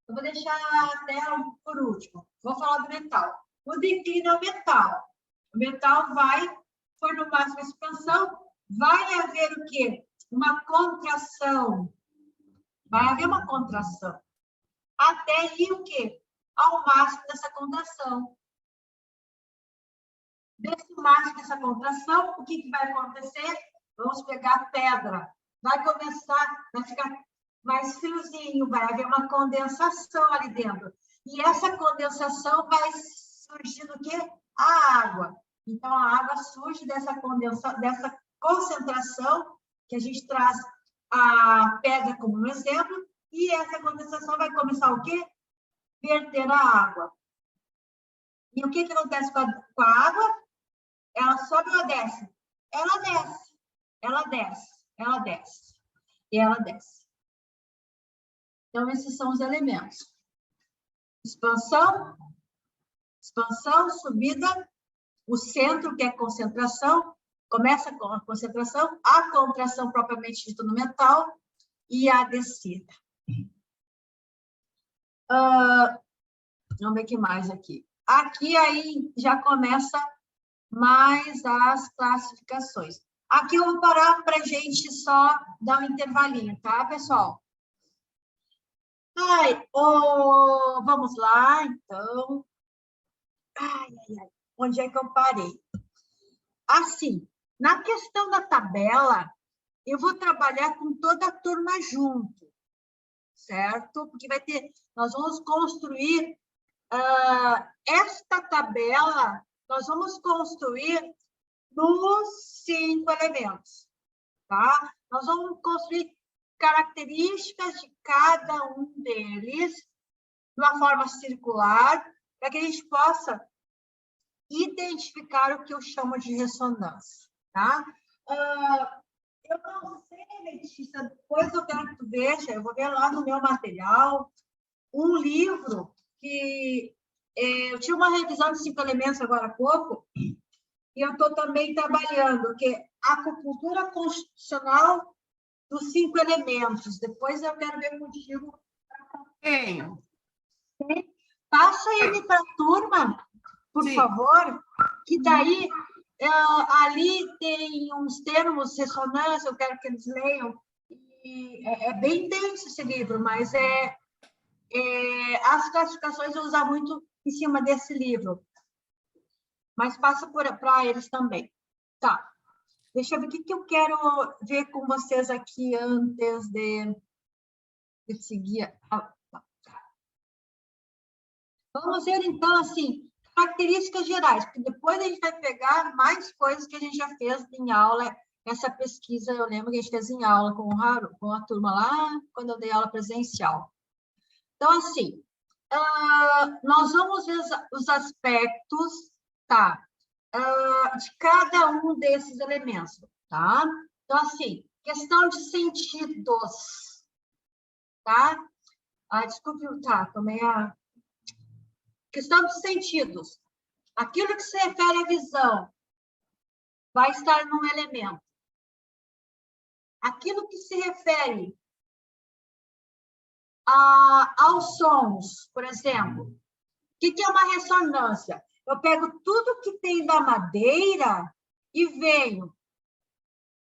Eu vou deixar a tela por último. Vou falar do metal. O declínio é o metal. O metal foi no máximo expansão, vai haver o quê? Uma contração. Vai haver uma contração. Até ir o quê? Ao máximo dessa contração. Desse máximo dessa contração, o que vai acontecer? Vamos pegar pedra. Vai ficar mais friozinho, vai haver uma condensação ali dentro. E essa condensação vai surgir do quê? A água. Então, a água surge dessa concentração, que a gente traz a pedra como um exemplo, e essa condensação vai começar o quê? Verter a água. E o que acontece com a água? Ela sobe ou desce? Ela desce. Ela desce. Ela desce. E ela desce. Então, esses são os elementos. Expansão, subida, o centro, que é concentração, começa com a concentração, a contração propriamente dita no metal e a descida. Vamos ver o que mais aqui. Aqui aí já começa mais as classificações. Aqui eu vou parar para a gente só dar um intervalinho, tá, pessoal? Vamos lá, então. Onde é que eu parei? Assim, na questão da tabela, eu vou trabalhar com toda a turma junto, certo? Porque nós vamos construir esta tabela, nós vamos construir nos 5 elementos, tá? Nós vamos construir características de cada um deles de uma forma circular, para que a gente possa identificar o que eu chamo de ressonância, tá? Eu não sei, Letícia, depois eu quero que tu veja, eu vou ver lá no meu material, um livro que eu tinha uma revisão de 5 elementos agora há pouco, e eu estou também trabalhando, que é a acupuntura constitucional dos 5 elementos. Depois eu quero ver contigo. Tenho. Passa ele para a turma, por favor, que daí ali tem uns termos, ressonância, eu quero que eles leiam. E é bem denso esse livro, mas as classificações eu uso muito em cima desse livro. Mas passa para eles também. Tá. Deixa eu ver o que eu quero ver com vocês aqui antes de seguir. Vamos ver, então, assim, características gerais, porque depois a gente vai pegar mais coisas que a gente já fez em aula. Essa pesquisa, eu lembro que a gente fez em aula com a turma lá, quando eu dei aula presencial. Então, assim, nós vamos ver os aspectos, tá? De cada um desses elementos, tá? Então, assim, questão de sentidos, tá? Desculpe, tá, também a questão dos sentidos. Aquilo que se refere à visão vai estar num elemento. Aquilo que se refere aos sons, por exemplo. O que é uma ressonância? Eu pego tudo que tem da madeira e venho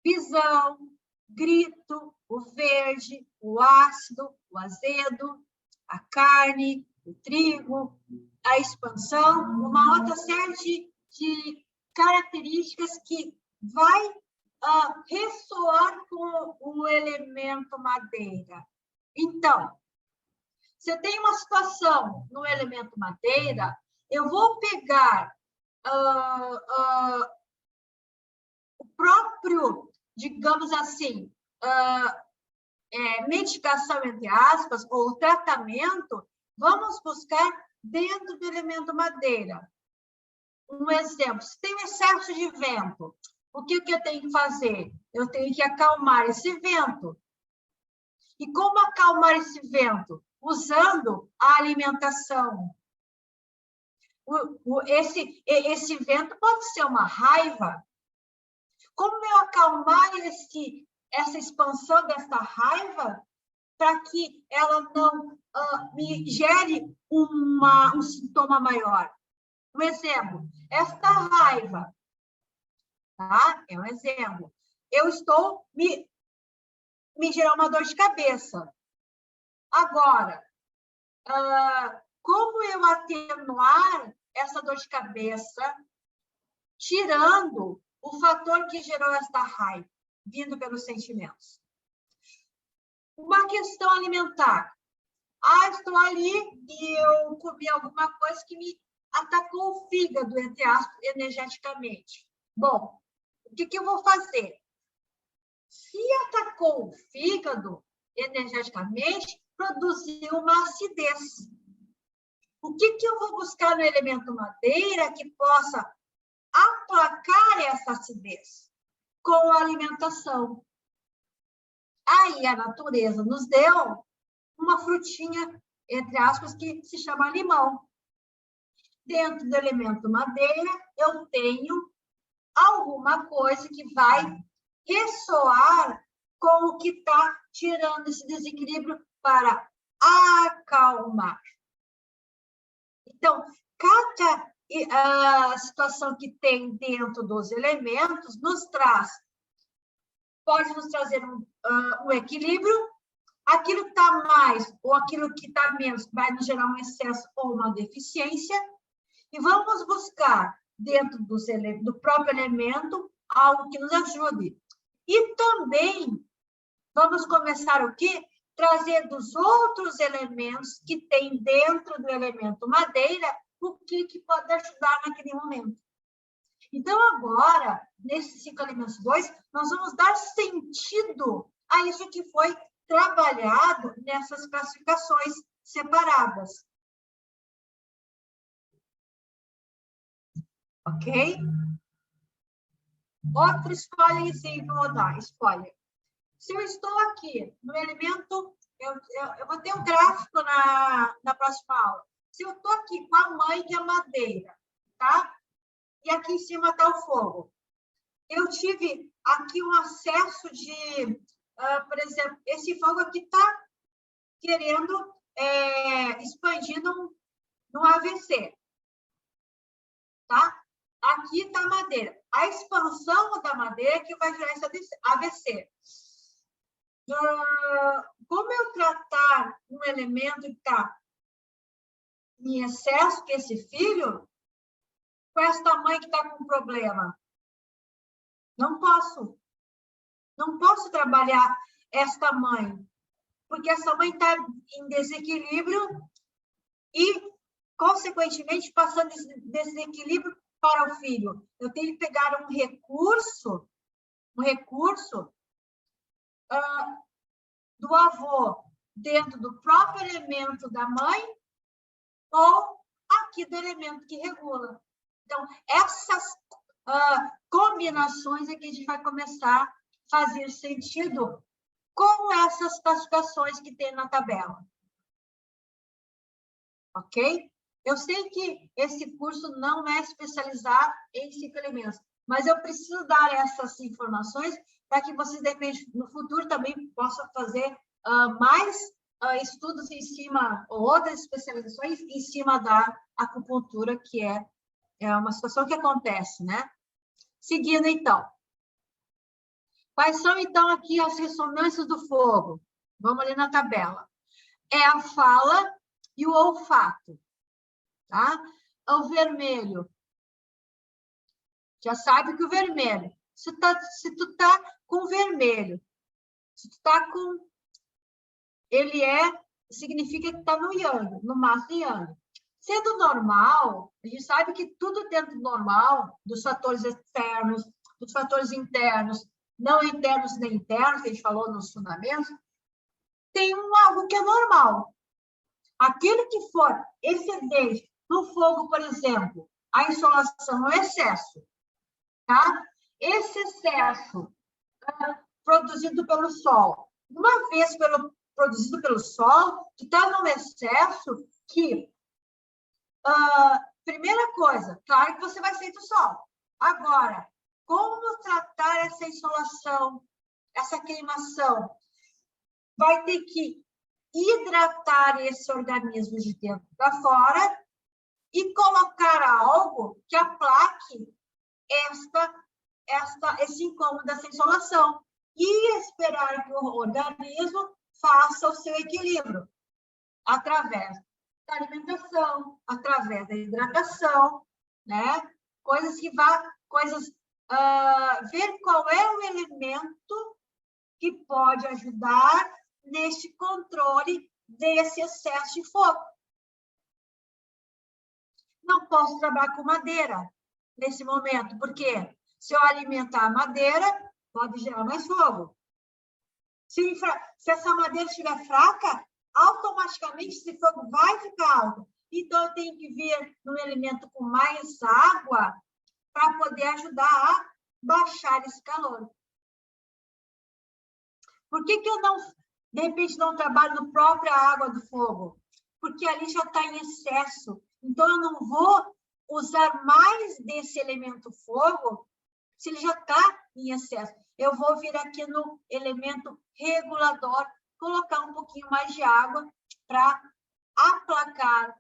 visão, grito, o verde, o ácido, o azedo, a carne, o trigo, a expansão, uma outra série de características que vai ressoar com o elemento madeira. Então, se eu tenho uma situação no elemento madeira, eu vou pegar o próprio, digamos assim, medicação, entre aspas, ou tratamento, vamos buscar dentro do elemento madeira. Um exemplo, se tem excesso de vento, o que eu tenho que fazer? Eu tenho que acalmar esse vento. E como acalmar esse vento? Usando a alimentação. Esse vento pode ser uma raiva. Como eu acalmar essa expansão dessa raiva para que ela não me gere um sintoma maior? Um exemplo, esta raiva, tá? É um exemplo. Eu estou me gerar uma dor de cabeça. Agora, como eu atenuar essa dor de cabeça, tirando o fator que gerou esta raiva, vindo pelos sentimentos? Uma questão alimentar. Estou ali e eu comi alguma coisa que me atacou o fígado, entre aspas, energeticamente. Bom, o que eu vou fazer? Se atacou o fígado energeticamente, produziu uma acidez. O que eu vou buscar no elemento madeira que possa aplacar essa acidez? Com a alimentação. Aí a natureza nos deu uma frutinha, entre aspas, que se chama limão. Dentro do elemento madeira, eu tenho alguma coisa que vai ressoar com o que está tirando esse desequilíbrio para acalmar. Então, cada situação que tem dentro dos elementos pode nos trazer um equilíbrio. Aquilo que está mais ou aquilo que está menos vai nos gerar um excesso ou uma deficiência. E vamos buscar, dentro do próprio elemento, algo que nos ajude. E também vamos começar o quê? Trazer dos outros elementos que tem dentro do elemento madeira, o que pode ajudar naquele momento. Então, agora, nesses 5 elementos 2, nós vamos dar sentido a isso que foi trabalhado nessas classificações separadas. Ok? Outro spoilerzinho que eu vou dar, spoiler. Se eu estou aqui no elemento, eu vou ter um gráfico na próxima aula. Se eu estou aqui com a mãe, que é madeira, tá? E aqui em cima está o fogo. Eu tive aqui um acesso de, por exemplo, esse fogo aqui está querendo expandir no AVC, tá? Aqui está a madeira. A expansão da madeira que vai gerar esse AVC. Como eu tratar um elemento que está em excesso, que esse filho, com esta mãe que está com problema? Não posso. Não posso trabalhar esta mãe, porque essa mãe está em desequilíbrio e, consequentemente, passando esse desequilíbrio para o filho. Eu tenho que pegar um recurso do avô dentro do próprio elemento da mãe ou aqui do elemento que regula. Então, essas combinações é que a gente vai começar a fazer sentido com essas classificações que tem na tabela. Ok? Eu sei que esse curso não é especializado em 5 elementos, mas eu preciso dar essas informações para que vocês, de repente, no futuro também possam fazer mais estudos em cima, ou outras especializações em cima da acupuntura, que é uma situação que acontece, né? Seguindo, então. Quais são, então, aqui as ressonâncias do fogo? Vamos ali na tabela. É a fala e o olfato, tá? O vermelho. Já sabe que o vermelho. Se tu tá com vermelho, se tu tá com... significa que tá no yang, no maço yang. Sendo normal, a gente sabe que tudo dentro do normal, dos fatores externos, dos fatores internos, não internos nem internos, que a gente falou nos fundamentos, tem algo que é normal. Aquilo que for excedente no fogo, por exemplo, a insolação, o excesso, tá? Esse excesso produzido pelo sol, uma vez produzido pelo sol, que está num excesso que, primeira coisa, claro que você vai sair do sol. Agora, como tratar essa insolação, essa queimação? Vai ter que hidratar esse organismo de dentro para fora e colocar algo que aplaque esse incômodo dessa insolação e esperar que o organismo faça o seu equilíbrio através da alimentação, através da hidratação, né? Ver qual é o elemento que pode ajudar neste controle desse excesso de fogo. Não posso trabalhar com madeira nesse momento, porque se eu alimentar a madeira, pode gerar mais fogo. Se essa madeira estiver fraca, automaticamente esse fogo vai ficar alto. Então, eu tenho que vir num elemento com mais água para poder ajudar a baixar esse calor. Por que eu não, de repente, não trabalho na própria água do fogo? Porque ali já está em excesso. Então, eu não vou usar mais desse elemento fogo se ele já está em excesso. Eu vou vir aqui no elemento regulador, colocar um pouquinho mais de água para aplacar.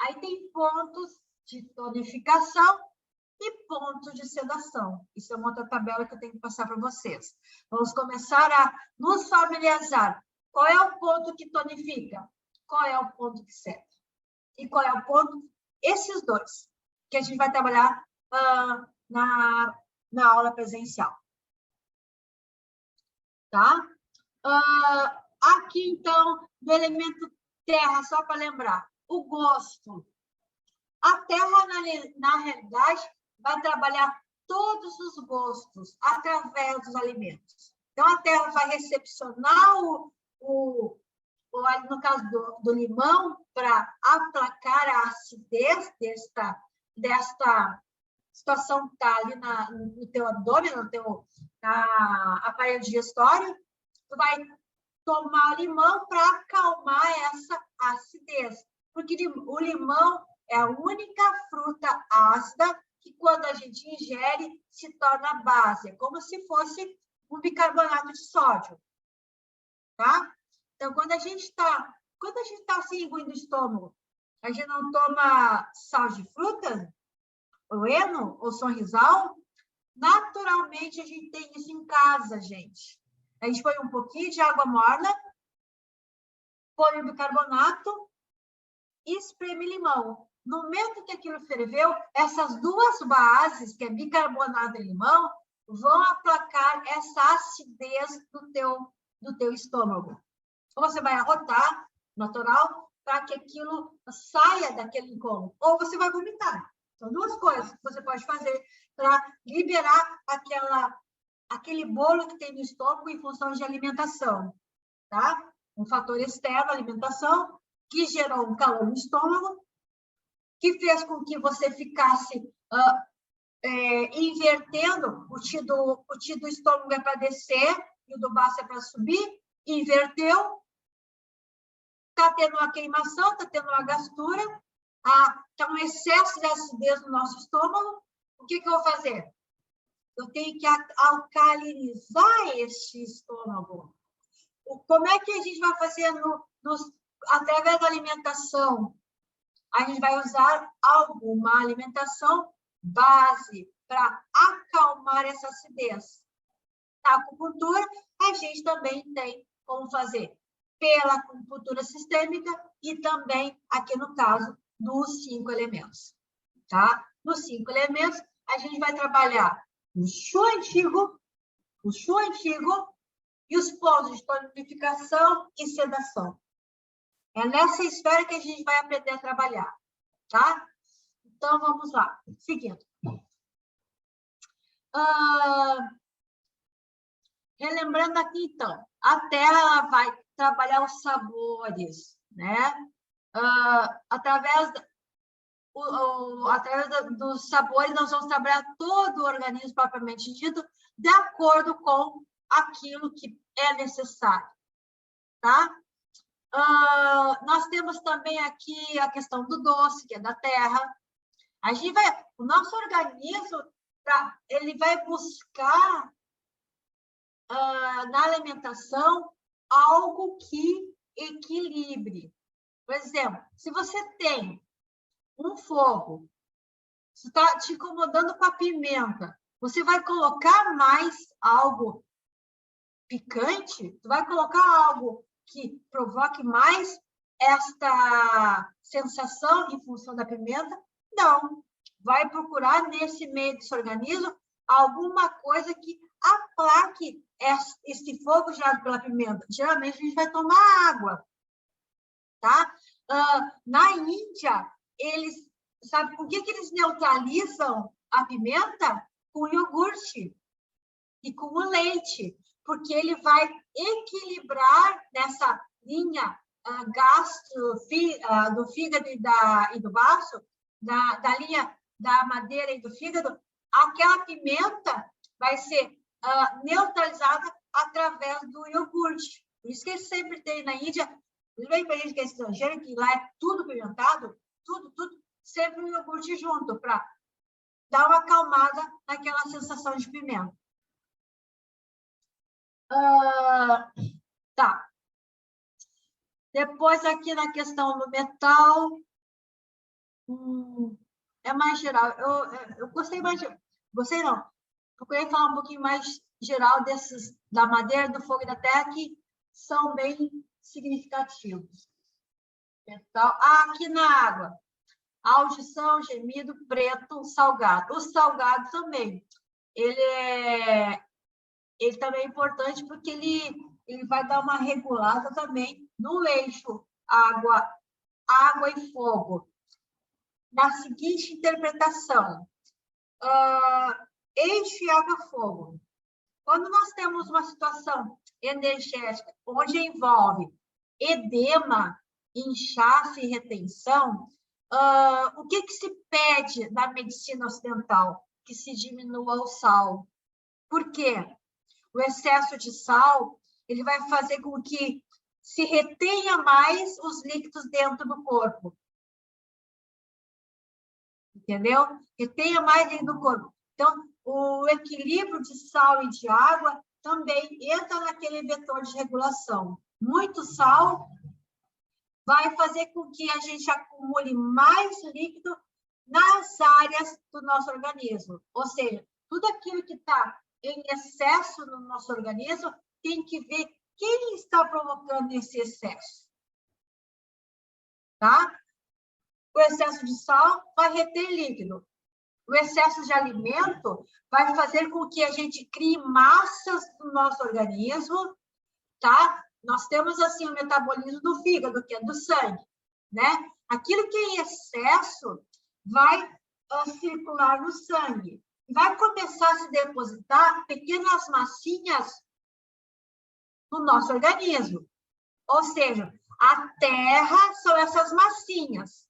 Aí tem pontos de tonificação e pontos de sedação. Isso é uma outra tabela que eu tenho que passar para vocês. Vamos começar a nos familiarizar. Qual é o ponto que tonifica? Qual é o ponto que seda? E qual é o ponto? Esses dois, que a gente vai trabalhar na aula presencial. Tá? Aqui, então, do elemento terra, só para lembrar, o gosto. A terra, na realidade, vai trabalhar todos os gostos através dos alimentos. Então, a terra vai recepcionar no caso do limão, para aplacar a acidez desta situação que está ali no teu abdômen, na aparelho digestório. Tu vai tomar o limão para acalmar essa acidez. Porque o limão é a única fruta ácida que, quando a gente ingere, se torna base. É como se fosse um bicarbonato de sódio. Tá? Então, quando a gente está assim, ruim do estômago, a gente não toma sal de fruta, ou eno, ou sonrisal, naturalmente a gente tem isso em casa, gente. A gente põe um pouquinho de água morna, põe o bicarbonato e espreme limão. No momento que aquilo ferveu, essas duas bases, que é bicarbonato e limão, vão aplacar essa acidez do teu estômago. Ou você vai arrotar, natural, para que aquilo saia daquele incômodo. Ou você vai vomitar. São duas coisas que você pode fazer para liberar aquele bolo que tem no estômago em função de alimentação. Tá? Um fator externo, alimentação, que gerou um calor no estômago, que fez com que você ficasse invertendo, o ti do estômago é para descer e o do baço é para subir, inverteu, está tendo uma queimação, está tendo uma gastura, está um excesso de acidez no nosso estômago. O que eu vou fazer? Eu tenho que alcalinizar este estômago. Como é que a gente vai fazer no através da alimentação, a gente vai usar alguma alimentação base para acalmar essa acidez. Na acupuntura, a gente também tem como fazer pela acupuntura sistêmica e também, aqui no caso, dos 5 elementos. Tá? Nos 5 elementos, a gente vai trabalhar o Shu antigo e os pontos de tonificação e sedação. É nessa esfera que a gente vai aprender a trabalhar, tá? Então, vamos lá. Seguindo. Relembrando aqui, então, a Terra ela vai trabalhar os sabores, né? Através dos sabores, nós vamos trabalhar todo o organismo propriamente dito, de acordo com aquilo que é necessário, tá? Nós temos também aqui a questão do doce, que é da terra. O nosso organismo, ele vai buscar na alimentação algo que equilibre. Por exemplo, se você tem um fogo, se está te incomodando com a pimenta, você vai colocar mais algo picante? Você vai colocar algo que provoque mais esta sensação em função da pimenta? Não. Vai procurar nesse meio desse organismo alguma coisa que aplaque esse fogo gerado pela pimenta. Geralmente, a gente vai tomar água. Tá? Na Índia, eles, sabe por que eles neutralizam a pimenta? Com o iogurte e com o leite. Porque ele vai equilibrar nessa linha do fígado e do baço, da linha da madeira e do fígado, aquela pimenta vai ser neutralizada através do iogurte. Por isso que eles sempre têm na Índia, vem para gente que é estrangeiro, que lá é tudo pimentado, tudo, sempre o iogurte junto, para dar uma acalmada naquela sensação de pimenta. Tá. Depois, aqui na questão do metal, é mais geral. Eu gostei mais de... Gostei não. Procurei falar um pouquinho mais geral desses, da madeira, do fogo e da terra, que são bem significativos. Metal. Aqui na água. Audição, gemido, preto, salgado. O salgado também. Ele também é importante porque ele vai dar uma regulada também no eixo água e fogo. Na seguinte interpretação, eixo e água-fogo. Quando nós temos uma situação energética onde envolve edema, inchaço e retenção, o que se pede na medicina ocidental? Que se diminua o sal. Por quê? O excesso de sal, ele vai fazer com que se retenha mais os líquidos dentro do corpo. Entendeu? Retenha mais dentro do corpo. Então, o equilíbrio de sal e de água também entra naquele vetor de regulação. Muito sal vai fazer com que a gente acumule mais líquido nas áreas do nosso organismo. Ou seja, tudo aquilo que está em excesso no nosso organismo, tem que ver quem está provocando esse excesso. Tá? O excesso de sal vai reter líquido. O excesso de alimento vai fazer com que a gente crie massas no nosso organismo, tá? Nós temos, assim, o metabolismo do fígado, que é do sangue, né? Aquilo que é em excesso vai circular no sangue. Vai começar a se depositar pequenas massinhas no nosso organismo. Ou seja, a terra são essas massinhas.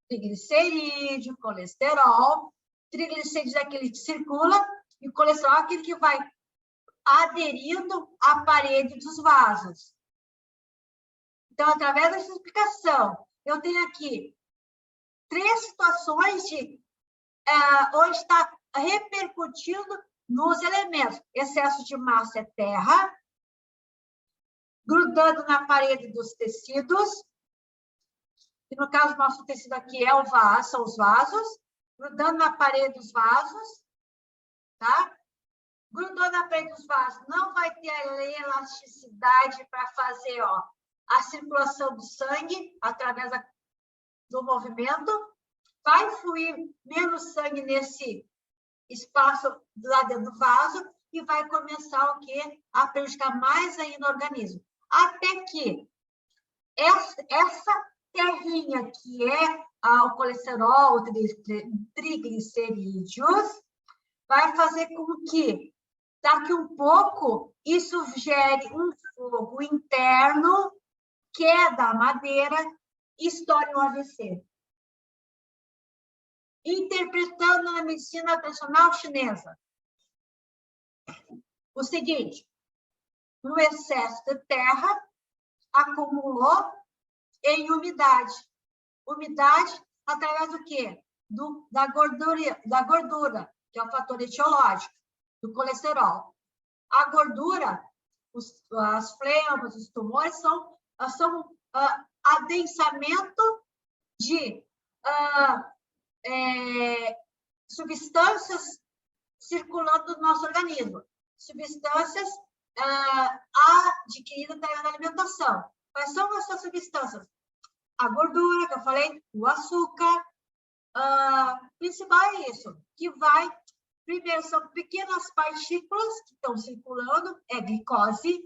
Triglicerídeo, colesterol. Triglicerídeo é aquele que circula e o colesterol é aquele que vai aderindo à parede dos vasos. Então, através dessa explicação, eu tenho aqui 3 situações de onde está repercutindo nos elementos. Excesso de massa é terra, grudando na parede dos tecidos, que no caso, nosso tecido aqui é o vaso, são os vasos, grudando na parede dos vasos, tá? Grudou na parede dos vasos, não vai ter elasticidade para fazer, ó, a circulação do sangue através do movimento, vai fluir menos sangue nesse espaço lá dentro do vaso e vai começar o quê? A prejudicar mais ainda o organismo. Até que essa terrinha que é o colesterol, o triglicerídeos, vai fazer com que, daqui um pouco, isso gere um fogo interno, queda a madeira e estoure um AVC. Interpretando na medicina tradicional chinesa, o seguinte, um excesso de terra acumulou em umidade. Umidade através do quê? Da gordura, que é o fator etiológico, do colesterol. A gordura, as flemas, os tumores são adensamento de substâncias circulando no nosso organismo, substâncias adquiridas através da alimentação. Quais são essas substâncias? A gordura, que eu falei, o açúcar, principal é isso, que vai, primeiro, são pequenas partículas que estão circulando, é glicose,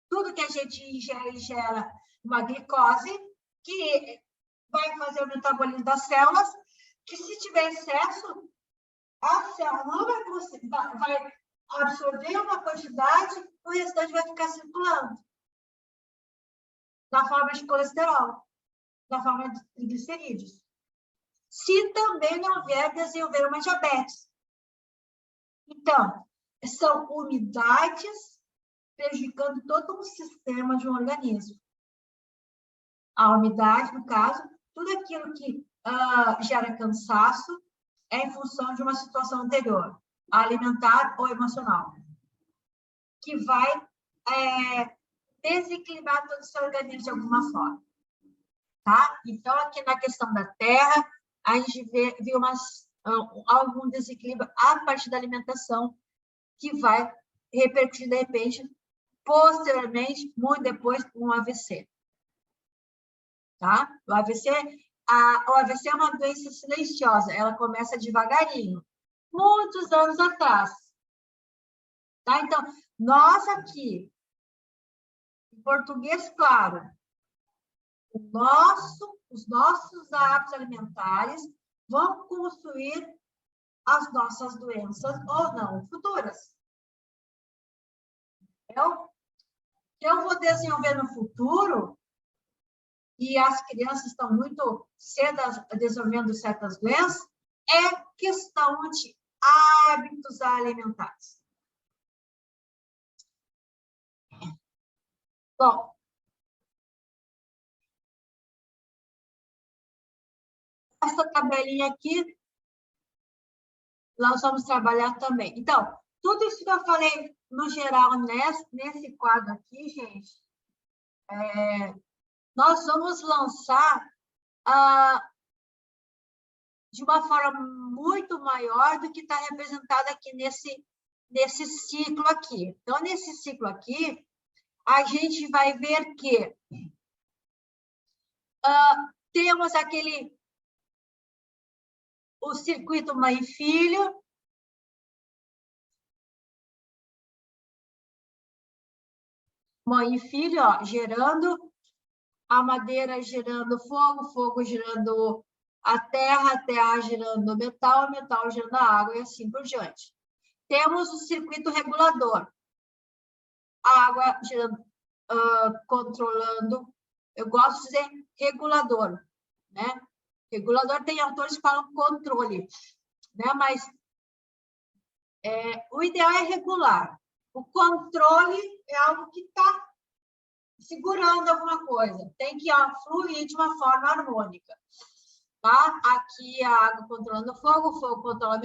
tudo que a gente ingere gera uma glicose, que vai fazer o metabolismo das células, que se tiver excesso, a célula não vai conseguir, vai absorver uma quantidade, o restante vai ficar circulando. Na forma de colesterol, na forma de triglicerídeos. Se também não vier desenvolver uma diabetes. Então, são umidades prejudicando todo o sistema de um organismo. A umidade, no caso, tudo aquilo que gera cansaço é em função de uma situação anterior, alimentar ou emocional, que vai desequilibrar todo o seu organismo de alguma forma. Tá? Então, aqui na questão da terra, a gente viu algum desequilíbrio a partir da alimentação, que vai repercutir, de repente, posteriormente, muito depois, um AVC. Tá? O AVC é uma doença silenciosa, ela começa devagarinho, muitos anos atrás. Tá? Então, nós aqui, em português, claro, os nossos hábitos alimentares vão construir as nossas doenças ou não futuras. Eu vou desenvolver no futuro, e as crianças estão muito cedo desenvolvendo certas doenças, é questão de hábitos alimentares. Bom, essa tabelinha aqui, nós vamos trabalhar também. Então, tudo isso que eu falei, no geral, nesse quadro aqui, gente, nós vamos lançar de uma forma muito maior do que está representado aqui nesse ciclo aqui. Então, nesse ciclo aqui, a gente vai ver que temos o circuito mãe e filho, mãe e filho, ó, gerando, a madeira gerando fogo, fogo gerando a terra gerando o metal gerando a água e assim por diante. Temos o circuito regulador, a água gerando, controlando, eu gosto de dizer regulador, né? Regulador, tem autores que falam controle, né? Mas o ideal é regular. O controle é algo que está segurando alguma coisa. Tem que fluir de uma forma harmônica. Tá? Aqui a água controlando o fogo controla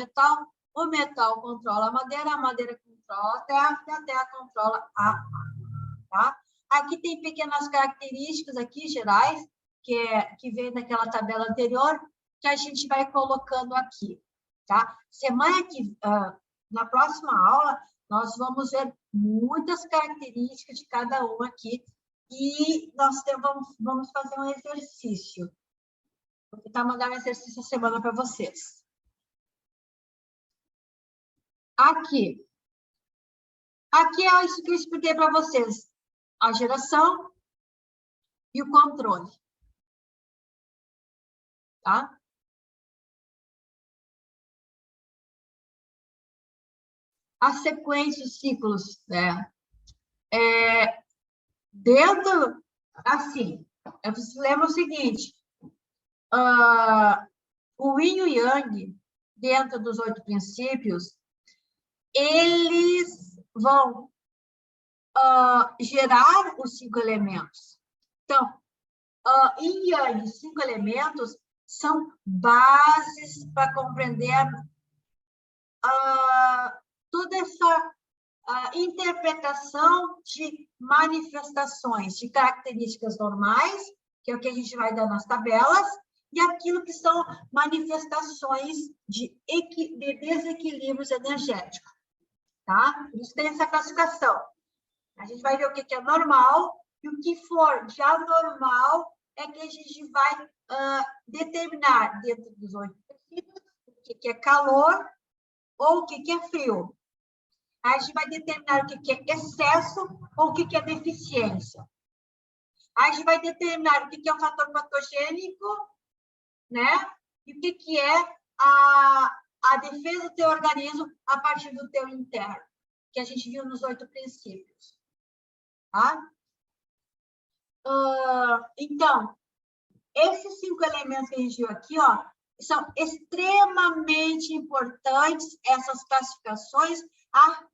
o metal controla a madeira controla a terra controla a água. Tá? Aqui tem pequenas características aqui, gerais, que vem daquela tabela anterior, que a gente vai colocando aqui, tá? Na próxima aula, nós vamos ver muitas características de cada um aqui e nós vamos fazer um exercício. Vou tentar mandar um exercício essa semana para vocês. Aqui é isso que eu expliquei para vocês. A geração e o controle. Tá? A sequência de ciclos, né? Dentro, assim, você lembra o seguinte, o Yin e o Yang, dentro dos 8 princípios, eles vão gerar os 5 elementos. Então, Yin e Yang, 5 elementos, são bases para compreender toda essa interpretação de manifestações, de características normais, que é o que a gente vai dar nas tabelas, e aquilo que são manifestações de desequilíbrios energéticos. Tá? Isso tem essa classificação. A gente vai ver o que é normal, e o que for de anormal é que a gente vai determinar dentro dos 8 princípios o que é calor ou o que é frio. A gente vai determinar o que é excesso ou o que é deficiência. A gente vai determinar o que é o fator patogênico, né? E o que é a defesa do teu organismo a partir do teu interno, que a gente viu nos 8 princípios. Tá? Então, esses 5 elementos que a gente viu aqui, ó, são extremamente importantes, essas classificações, a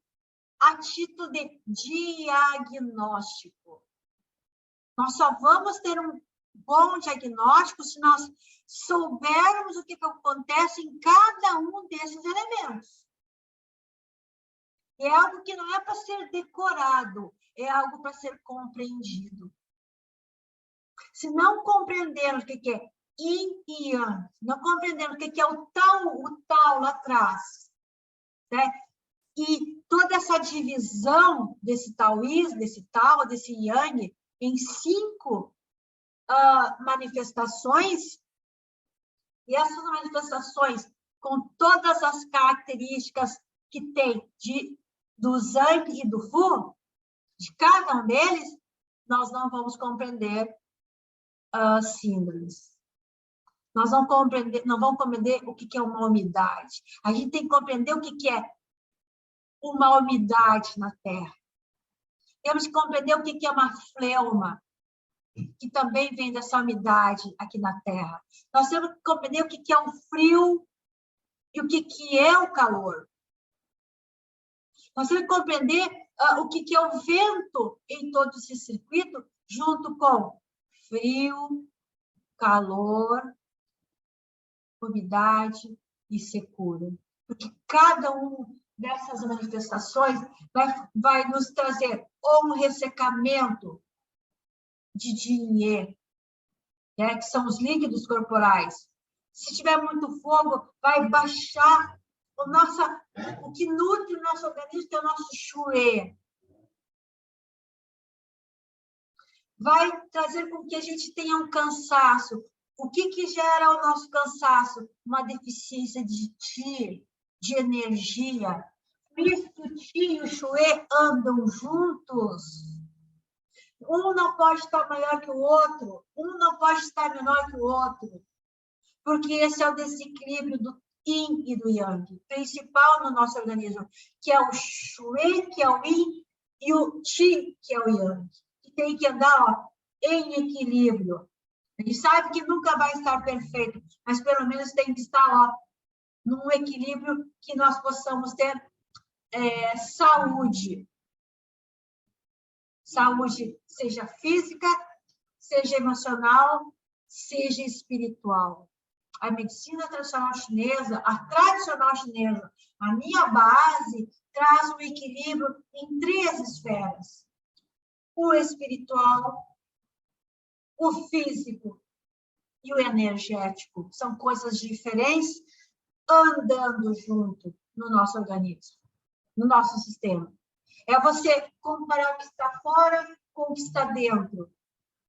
título de diagnóstico. Nós só vamos ter um bom diagnóstico se nós soubermos o que acontece em cada um desses elementos. É algo que não é para ser decorado, é algo para ser compreendido. Se não compreendermos o que é Yin e Yang, não compreendemos o que é o tal lá atrás, né? E toda essa divisão desse taoísmo, desse Yang, em 5 manifestações, e essas manifestações, com todas as características que tem do Zhang e do Fu, de cada um deles, nós não vamos compreender síndromes. Nós não vamos compreender o que é uma umidade. A gente tem que compreender o que é uma umidade na Terra. Temos que compreender o que é uma fleuma, que também vem dessa umidade aqui na Terra. Nós temos que compreender o que é o frio e o que é o calor. Nós temos que compreender o que é o vento em todo esse circuito, junto com frio, calor, umidade e secura. Porque cada um dessas manifestações vai nos trazer ou um ressecamento de dinheiro, né, que são os líquidos corporais. Se tiver muito fogo, vai baixar o que nutre o nosso organismo, que é o nosso shui. Vai trazer com que a gente tenha um cansaço. O que gera o nosso cansaço? Uma deficiência de Qi, de energia. Por isso que o Qi e o Shui andam juntos. Um não pode estar maior que o outro, um não pode estar menor que o outro. Porque esse é o desequilíbrio do Yin e do Yang, principal no nosso organismo, que é o Shui, que é o Yin, e o Qi, que é o Yang. Que tem que andar em equilíbrio. A gente sabe que nunca vai estar perfeito, mas pelo menos tem que estar num equilíbrio que nós possamos ter saúde. Saúde, seja física, seja emocional, seja espiritual. A medicina tradicional chinesa, a tradicional chinesa, a minha base, traz um equilíbrio em 3 esferas. o espiritual, o físico e o energético. São coisas diferentes andando junto no nosso organismo, no nosso sistema. É você comparar o que está fora com o que está dentro,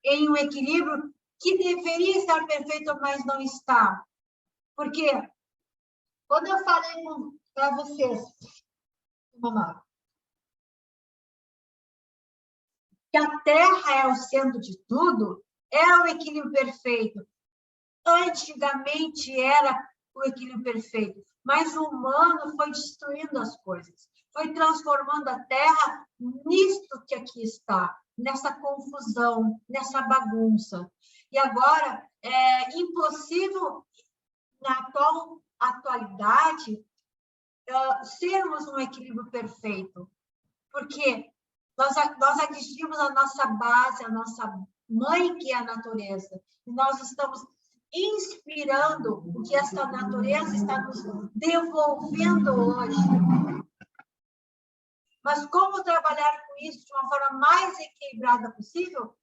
em um equilíbrio que deveria estar perfeito, mas não está. Porque quando eu falei para vocês, mamãe, que a Terra é o centro de tudo, é o equilíbrio perfeito. Antigamente era o equilíbrio perfeito, mas o humano foi destruindo as coisas, foi transformando a Terra nisto que aqui está, nessa confusão, nessa bagunça. E agora é impossível, na atualidade, sermos um equilíbrio perfeito, porque nós atingimos a nossa base, a nossa mãe, que é a natureza, e nós estamos inspirando o que essa natureza está nos devolvendo hoje. Mas como trabalhar com isso de uma forma mais equilibrada possível?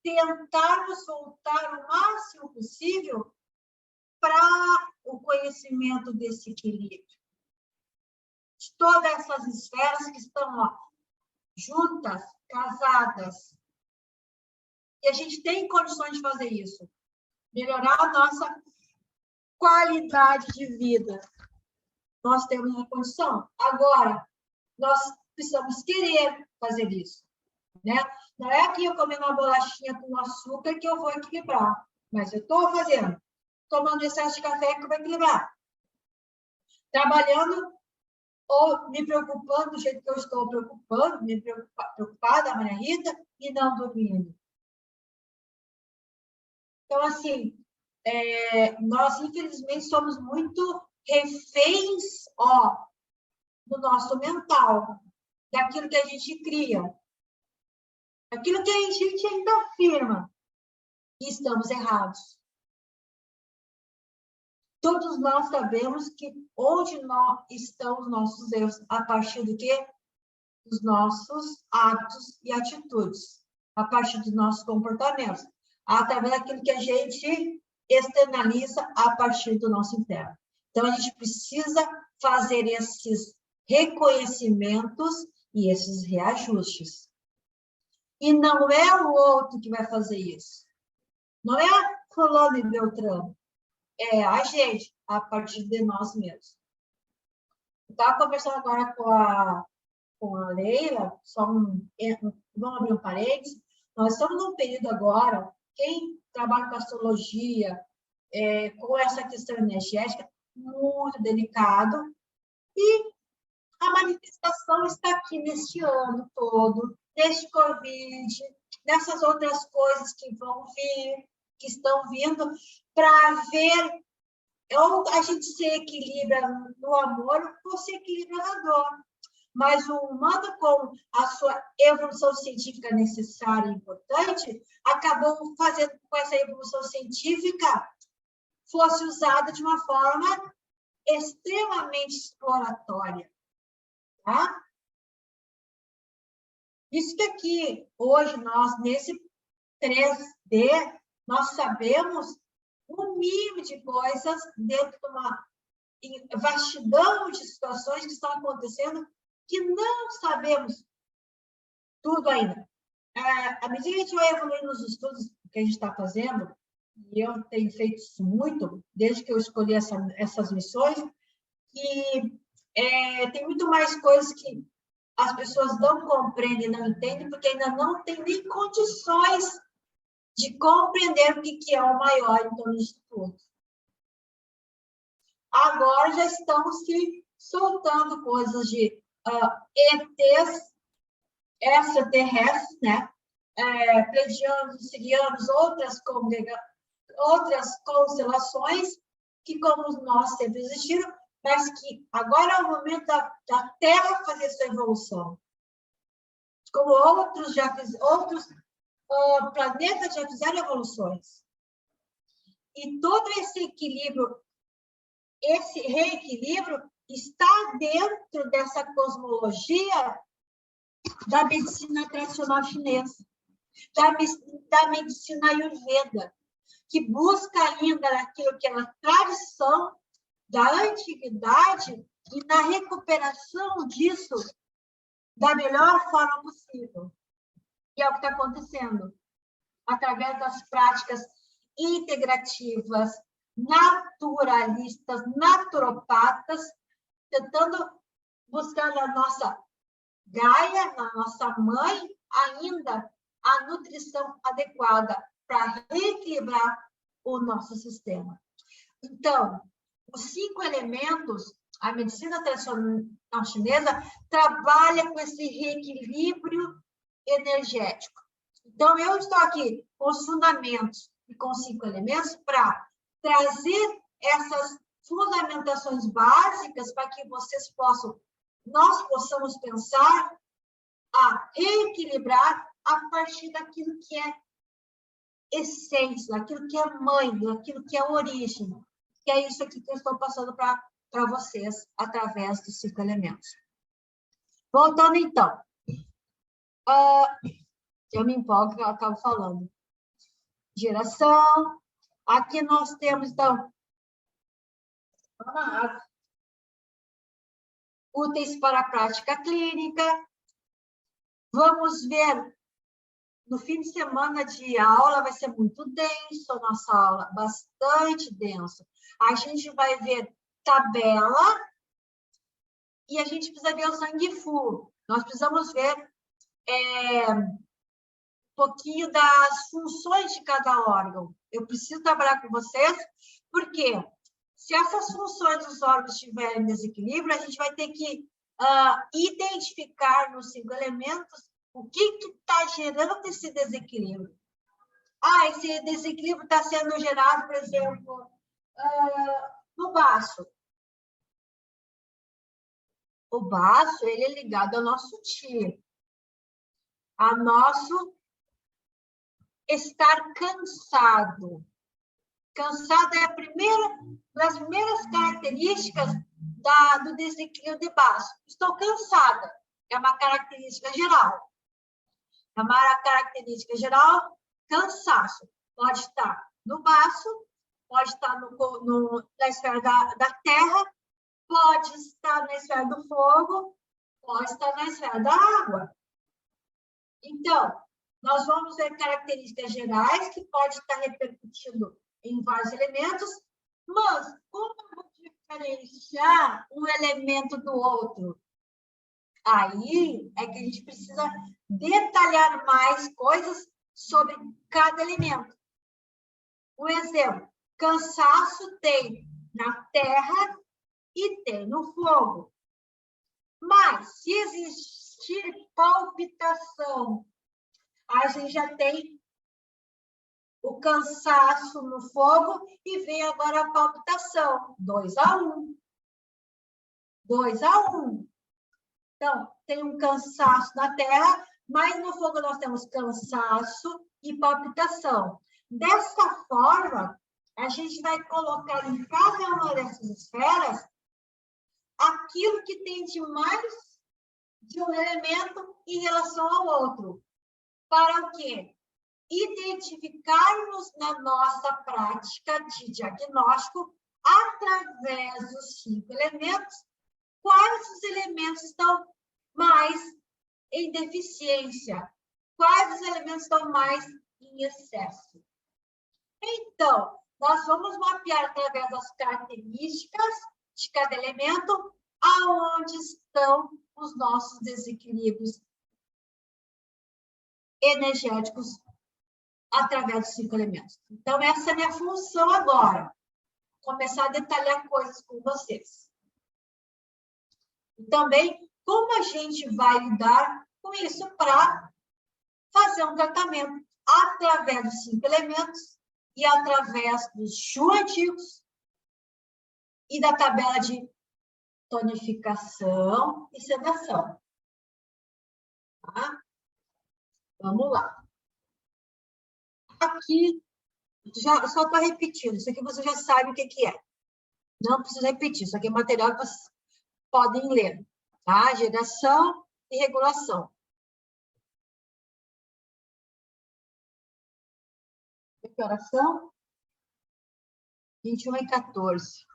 Tentarmos voltar o máximo possível para o conhecimento desse equilíbrio. De todas essas esferas que estão juntas, casadas. E a gente tem condições de fazer isso. Melhorar a nossa qualidade de vida. Nós temos a condição. Agora, nós precisamos querer fazer isso. Né? Não é que eu comendo uma bolachinha com açúcar que eu vou equilibrar. Mas eu estou fazendo. Tomando excesso de café que eu vou equilibrar. Trabalhando ou me preocupando do jeito que eu estou preocupada, Maria Rita, e não dormindo. Então, assim, nós, infelizmente, somos muito reféns do nosso mental, daquilo que a gente cria, daquilo que a gente ainda afirma, e estamos errados. Todos nós sabemos que onde estão os nossos erros, a partir do quê? Dos nossos hábitos e atitudes, a partir dos nossos comportamentos, através daquilo que a gente externaliza a partir do nosso interno. Então, a gente precisa fazer esses reconhecimentos e esses reajustes. E não é o outro que vai fazer isso. Não é fulano e beltrano. É a gente, a partir de nós mesmos. Eu estava conversando agora com a Leila, vamos abrir um parênteses, nós estamos num período agora, quem trabalha com astrologia, com essa questão energética, muito delicado, e a manifestação está aqui neste ano todo, neste Covid, nessas outras coisas que vão vir, que estão vindo, para ver ou a gente se equilibra no amor ou se equilibra na dor. Mas o humano, com a sua evolução científica necessária e importante, acabou fazendo com que essa evolução científica fosse usada de uma forma extremamente exploratória. Tá? Isso que aqui, hoje, nós, nesse 3D, nós sabemos um mínimo de coisas dentro de uma vastidão de situações que estão acontecendo que não sabemos tudo ainda. À medida que a gente vai evoluindo nos estudos que a gente está fazendo, e eu tenho feito isso muito, desde que eu escolhi essas missões, que tem muito mais coisas que as pessoas não compreendem, não entendem, porque ainda não tem nem condições de compreender o que é o maior em torno disso tudo. Agora já estão se soltando coisas de ETs extraterrestres, né? Pleiadianos, sirianos, outras constelações que, como nós, sempre existiram, mas que agora é o momento da Terra fazer sua evolução. Como outros planetas já fizeram evoluções. E todo esse equilíbrio, esse reequilíbrio, está dentro dessa cosmologia da medicina tradicional chinesa. da medicina Ayurveda, que busca ainda naquilo que é a tradição da antiguidade e na recuperação disso da melhor forma possível. E é o que está acontecendo, através das práticas integrativas, naturalistas, naturopatas, tentando buscar na nossa Gaia, na nossa mãe, ainda a nutrição adequada para reequilibrar o nosso sistema. Então, os 5 elementos, a medicina tradicional chinesa trabalha com esse reequilíbrio energético. Então, eu estou aqui com os fundamentos e com os 5 elementos para trazer essas fundamentações básicas para que nós possamos pensar a reequilibrar a partir daquilo que é essência, daquilo que é mãe, daquilo que é origem. Que é isso aqui que eu estou passando para vocês através dos 5 elementos. Voltando, então. Eu me empolgo, eu acabo falando. Geração. Aqui nós temos, então, úteis para a prática clínica. Vamos ver, no fim de semana de aula, vai ser muito denso a nossa aula, bastante denso. A gente vai ver tabela e a gente precisa ver o sangue fu. Nós precisamos ver um pouquinho das funções de cada órgão. Eu preciso trabalhar com vocês, porque se essas funções dos órgãos estiverem em desequilíbrio, a gente vai ter que identificar nos 5 elementos o que está gerando esse desequilíbrio. Esse desequilíbrio está sendo gerado, por exemplo, no baço. O baço, ele é ligado ao nosso chi, a nosso estar cansado. Cansado é das primeiras características do desequilíbrio de baço. Estou cansada, é uma característica geral. É uma característica geral, cansaço. Pode estar no baço, pode estar na esfera da terra, pode estar na esfera do fogo, pode estar na esfera da água. Então, nós vamos ver características gerais que pode estar repercutindo em vários elementos, mas como eu vou diferenciar um elemento do outro? Aí é que a gente precisa detalhar mais coisas sobre cada elemento. Um exemplo, cansaço tem na terra e tem no fogo. Mas, se existir palpitação, a gente já tem o cansaço no fogo e vem agora a palpitação. 2-1. 2-1. Então, tem um cansaço na terra, mas no fogo nós temos cansaço e palpitação. Dessa forma, a gente vai colocar em cada uma dessas esferas aquilo que tem de mais de um elemento em relação ao outro. Para o quê? Identificarmos na nossa prática de diagnóstico, através dos 5 elementos, quais os elementos estão mais em deficiência, quais os elementos estão mais em excesso. Então, nós vamos mapear através das características de cada elemento aonde estão os nossos desequilíbrios energéticos através dos 5 elementos. Então, essa é a minha função agora. Começar a detalhar coisas com vocês. E também, como a gente vai lidar com isso para fazer um tratamento através dos 5 elementos e através dos Shu antigos e da tabela de tonificação e sedação. Tá? Vamos lá. Aqui, só estou repetindo. Isso aqui você já sabe o que é. Não precisa repetir. Isso aqui é material que vocês podem ler. Tá? Geração e regulação. Que horas são? 21h14.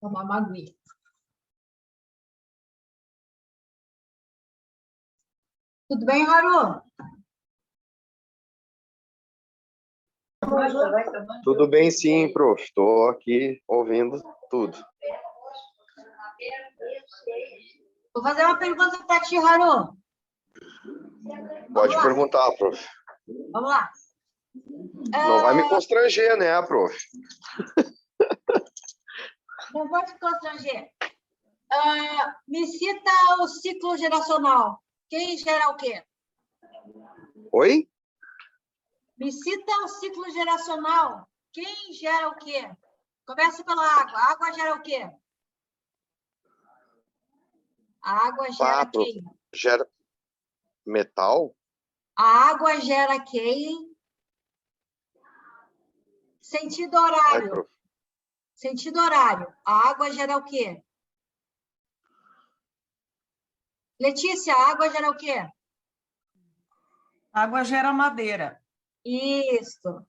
Tomar uma aguinha. Tudo bem, Haru? Tudo bem, sim, prof. Estou aqui ouvindo tudo. Vou fazer uma pergunta para ti, Haru. Pode perguntar, prof. Vamos lá. Não vai me constranger, né, prof? Não vou te constranger. Me cita o ciclo geracional. Quem gera o quê? Oi? Me cita o ciclo geracional. Quem gera o quê? Começa pela água. A água gera o quê? A água gera Prof. quem? Gera metal? A água gera quem? Sentido horário. Prof. Sentido horário. A água gera o quê? Letícia, a água gera o quê? Água gera madeira. Isso.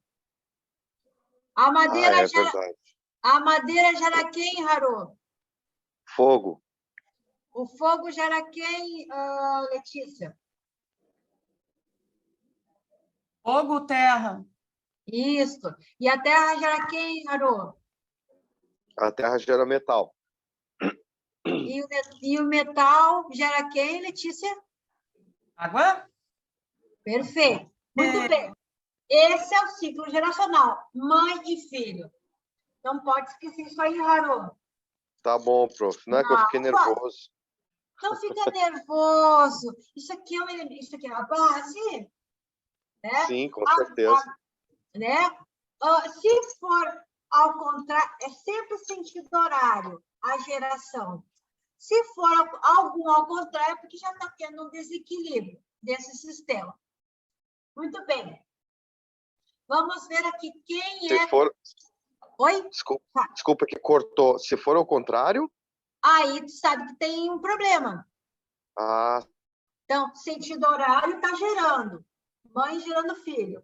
A madeira gera... verdade. A madeira gera quem, Haru? Fogo. O fogo gera quem, Letícia? Fogo, terra. Isso. E a terra gera quem, Haru? A terra gera metal. E o metal gera quem, Letícia? Água? Perfeito. Muito bem. Esse é o ciclo geracional, mãe e filho. Não pode esquecer isso aí, Haru. Tá bom, prof. Não é que eu fiquei nervoso. Não fica nervoso. Isso aqui é isso aqui é a base, né? Sim, com certeza. Né? Se for ao contrário, é sempre sentido horário, a geração. Se for algum ao contrário, é porque já está tendo um desequilíbrio desse sistema. Muito bem. Vamos ver aqui quem é... Oi? Desculpa que cortou. Se for ao contrário? Aí tu sabe que tem um problema. Ah. Então, sentido horário está gerando. Mãe gerando filho.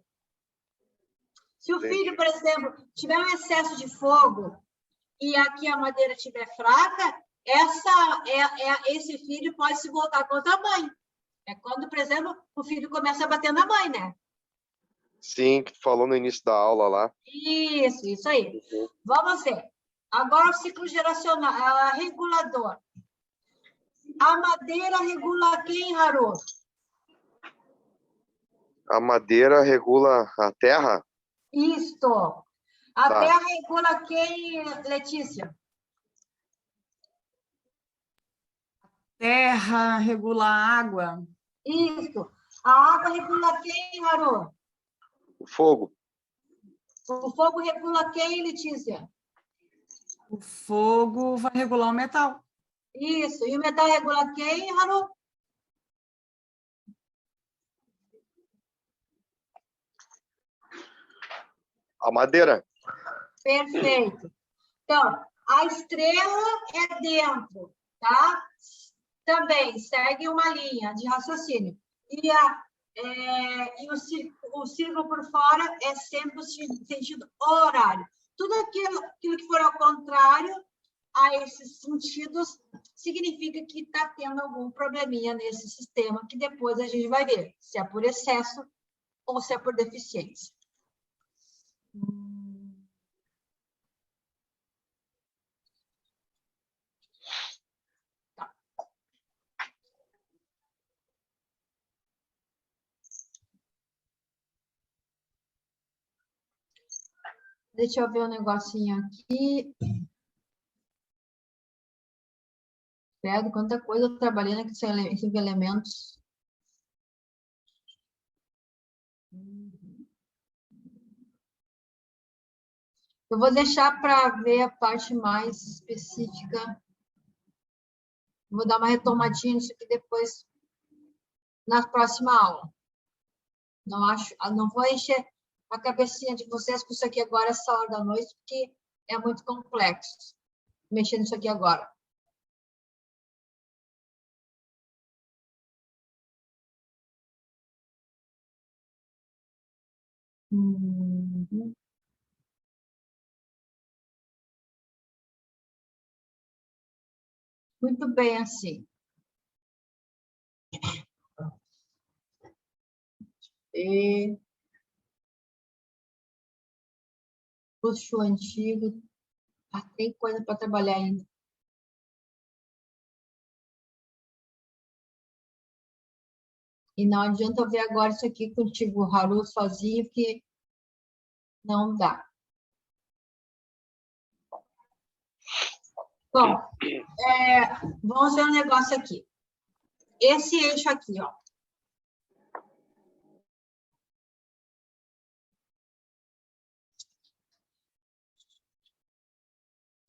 Se o filho, por exemplo, tiver um excesso de fogo e aqui a madeira estiver fraca, esse filho pode se voltar contra a mãe. É quando, por exemplo, o filho começa a bater na mãe, né? Sim, que tu falou no início da aula lá. Isso aí. Uhum. Vamos ver. Agora o ciclo geracional, regulador. A madeira regula quem, Haru? A madeira regula a terra? Isto. A terra regula quem, Letícia? Terra regula a água. Isso. A água regula quem, Haru? O fogo. O fogo regula quem, Letícia? O fogo vai regular o metal. Isso. E o metal regula quem, Haru? A madeira. Perfeito. Então, a estrela é dentro, tá? Também segue uma linha de raciocínio. E o círculo por fora é sempre o sentido horário. Tudo aquilo que for ao contrário a esses sentidos significa que está tendo algum probleminha nesse sistema, que depois a gente vai ver se é por excesso ou se é por deficiência. Tá. Deixa eu ver um negocinho aqui. Pedro, quanta coisa eu trabalhei naqueles elementos. Eu vou deixar para ver a parte mais específica. Vou dar uma retomadinha nisso aqui depois, na próxima aula. Não vou encher a cabecinha de vocês com isso aqui agora, essa hora da noite, porque é muito complexo mexer nisso aqui agora. Uhum. Muito bem, assim. E puxo o antigo. Ah, tem coisa para trabalhar ainda. E não adianta eu ver agora isso aqui contigo, Haru, sozinho, porque não dá. Bom, vamos ver um negócio aqui. Esse eixo aqui, ó.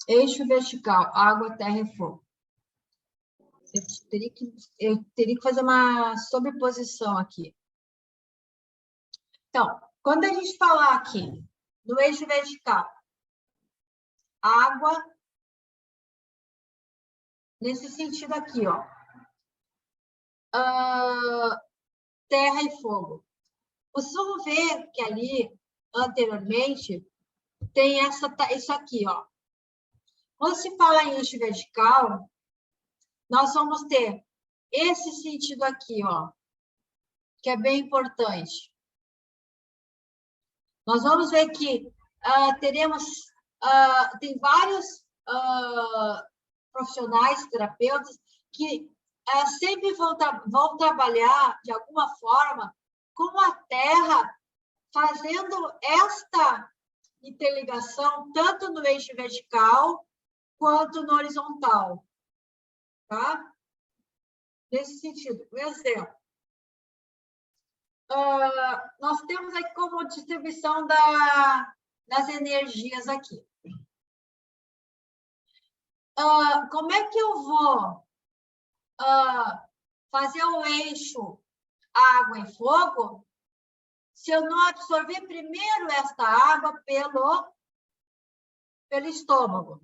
Eixo vertical, água, terra e fogo. Eu teria que fazer uma sobreposição aqui. Então, quando a gente falar aqui no eixo vertical, água, nesse sentido aqui, ó. Terra e fogo. Vocês vão ver que ali, anteriormente, tem isso aqui, ó. Quando se fala em eixo vertical, nós vamos ter esse sentido aqui, ó, que é bem importante. Nós vamos ver que tem vários profissionais, terapeutas, que sempre vão trabalhar, de alguma forma, com a Terra, fazendo esta interligação, tanto no eixo vertical, quanto no horizontal. Tá? Nesse sentido, por exemplo, nós temos aqui como distribuição das energias aqui. Como é que eu vou fazer o eixo água e fogo se eu não absorver primeiro esta água pelo estômago?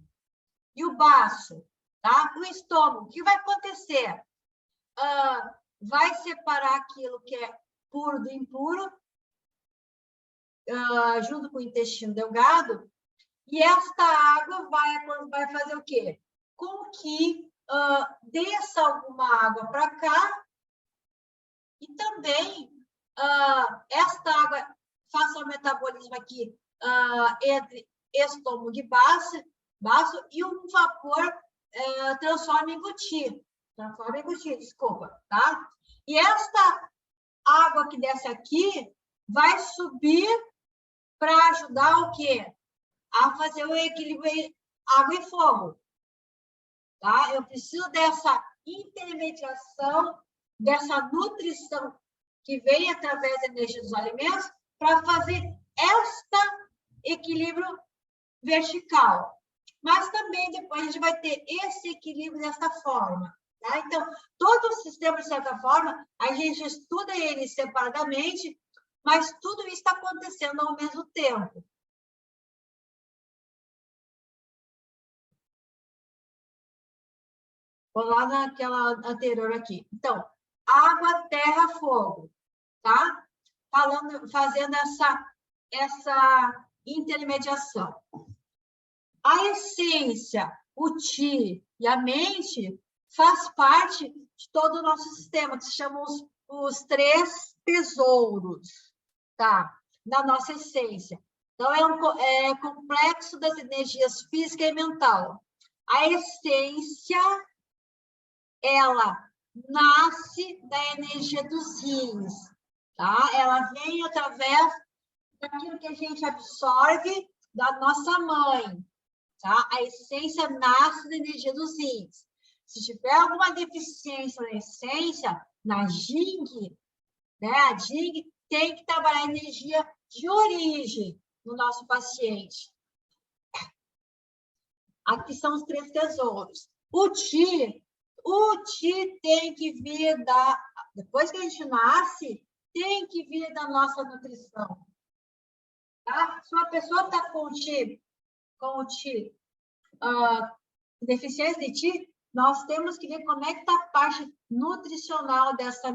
E o baço, tá? O estômago, o que vai acontecer? Vai separar aquilo que é puro do impuro, junto com o intestino delgado, e esta água vai fazer o quê? Com que desça alguma água para cá e também esta água faça o metabolismo aqui entre estômago e baço e um vapor transforma em guti. Desculpa, tá? E esta água que desce aqui vai subir para ajudar o quê? A fazer o equilíbrio água e fogo. Tá? Eu preciso dessa intermediação, dessa nutrição que vem através da energia dos alimentos para fazer este equilíbrio vertical. Mas também depois a gente vai ter esse equilíbrio dessa forma. Tá? Então, todo o sistema, de certa forma, a gente estuda ele separadamente, mas tudo isso está acontecendo ao mesmo tempo. Vou lá naquela anterior aqui. Então, água, terra, fogo, tá? Fazendo essa intermediação. A essência, o ti e a mente faz parte de todo o nosso sistema, que se chamam os três tesouros, tá? Da nossa essência. Então, é complexo das energias física e mental. A essência, ela nasce da energia dos rins, tá? Ela vem através daquilo que a gente absorve da nossa mãe, tá? A essência nasce da energia dos rins. Se tiver alguma deficiência na essência, na Jing, né? A Jing tem que trabalhar a energia de origem no nosso paciente. Aqui são os três tesouros. O Ti tem que vir depois que a gente nasce, tem que vir da nossa nutrição. Tá? Se uma pessoa está com o Ti, deficiência de Ti, nós temos que ver como é que está a parte nutricional dessa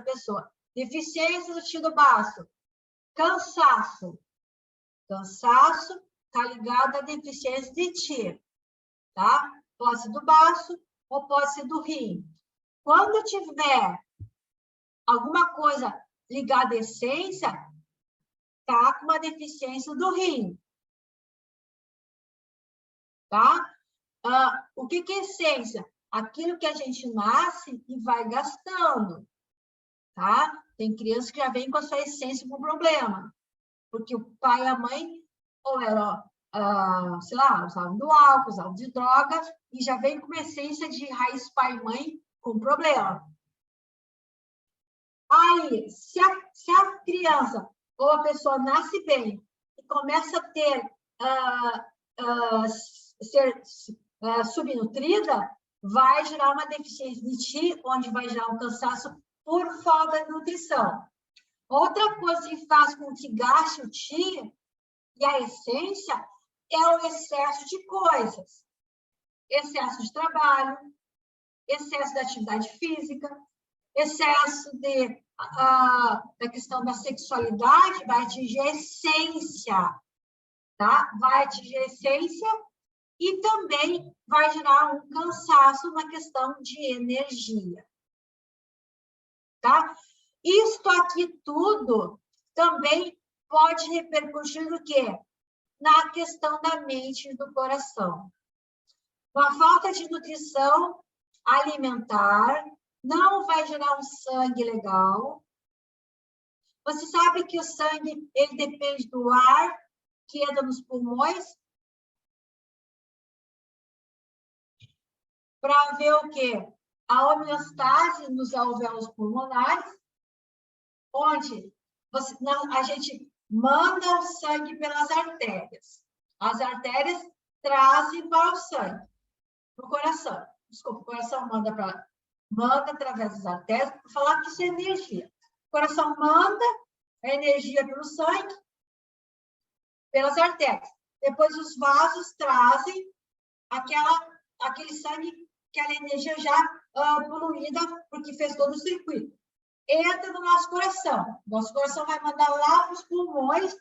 pessoa. Deficiência do Ti do baço. Cansaço. Cansaço está ligado à deficiência de Ti, tá? Pode ser do baço ou pode ser do rim. Quando tiver alguma coisa ligada à essência, tá com uma deficiência do rim, tá? O que é essência? Aquilo que a gente nasce e vai gastando, tá? Tem crianças que já vêm com a sua essência com problema, porque o pai e a mãe ou era, sei lá, usavam do álcool, usavam de drogas, e já vem com uma essência de raiz pai e mãe com problema. Aí, se a criança ou a pessoa nasce bem e começa a ter, ser subnutrida, vai gerar uma deficiência de Ti, onde vai gerar um cansaço por falta de nutrição. Outra coisa que faz com que gaste o Ti e a essência é o excesso de coisas. Excesso de trabalho, excesso de atividade física, excesso da questão da sexualidade, vai atingir a essência, tá? Vai atingir a essência e também vai gerar um cansaço na questão de energia, tá? Isto aqui tudo também pode repercutir no quê? Na questão da mente e do coração. Uma falta de nutrição alimentar não vai gerar um sangue legal. Você sabe que o sangue, ele depende do ar que entra nos pulmões para ver o quê? A homeostase nos alvéolos pulmonares, onde a gente manda o sangue pelas artérias. As artérias trazem para o sangue, para o coração. Desculpa, o coração manda através das artérias, para falar que isso é energia. O coração manda a energia pelo sangue, pelas artérias. Depois os vasos trazem aquele sangue, aquela energia já poluída, porque fez todo o circuito. Entra no nosso coração. Nosso coração vai mandar lá para os pulmões,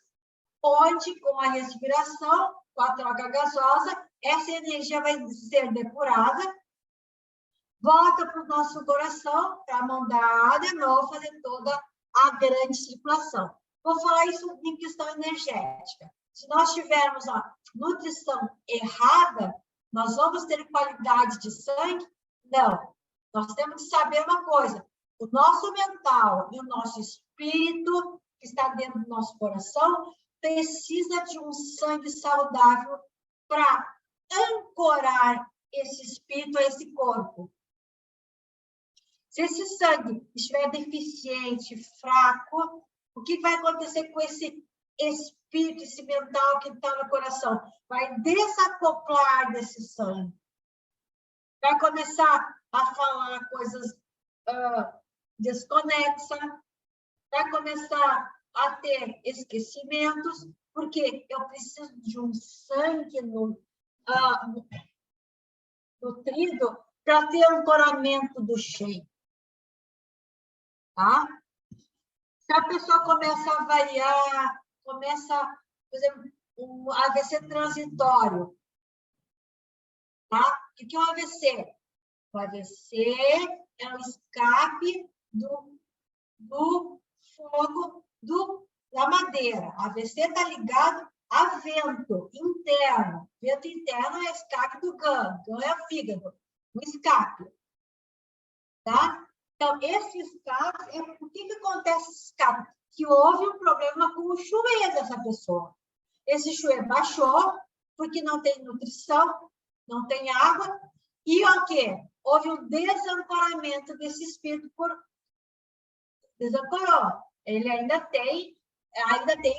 onde, com a respiração, com a troca gasosa, essa energia vai ser depurada, volta para o nosso coração para mandar de novo, fazer toda a grande circulação. Vou falar isso em questão energética. Se nós tivermos a nutrição errada, nós vamos ter qualidade de sangue? Não. Nós temos que saber uma coisa. O nosso mental e o nosso espírito, que está dentro do nosso coração, precisa de um sangue saudável para ancorar esse espírito a esse corpo. Se esse sangue estiver deficiente, fraco, o que vai acontecer com esse espírito, esse mental que está no coração? Vai desacoplar desse sangue. Vai começar a falar coisas desconexas, vai começar a ter esquecimentos, porque eu preciso de um sangue nutrido para ter ancoramento do cheio. Tá? Se a pessoa começa a variar, começa, por exemplo, um AVC transitório. Tá? O que é um AVC? O AVC é o escape do fogo da madeira. A AVC está ligado a vento interno. Vento interno é escape do GAN, então é o fígado, o escape. Tá? Então, esse escape, por que acontece esse escape? Que houve um problema com o chuê dessa pessoa. Esse chuê baixou, porque não tem nutrição, não tem água, e o quê? Houve um desancoramento desse espírito desancorou. Ele ainda tem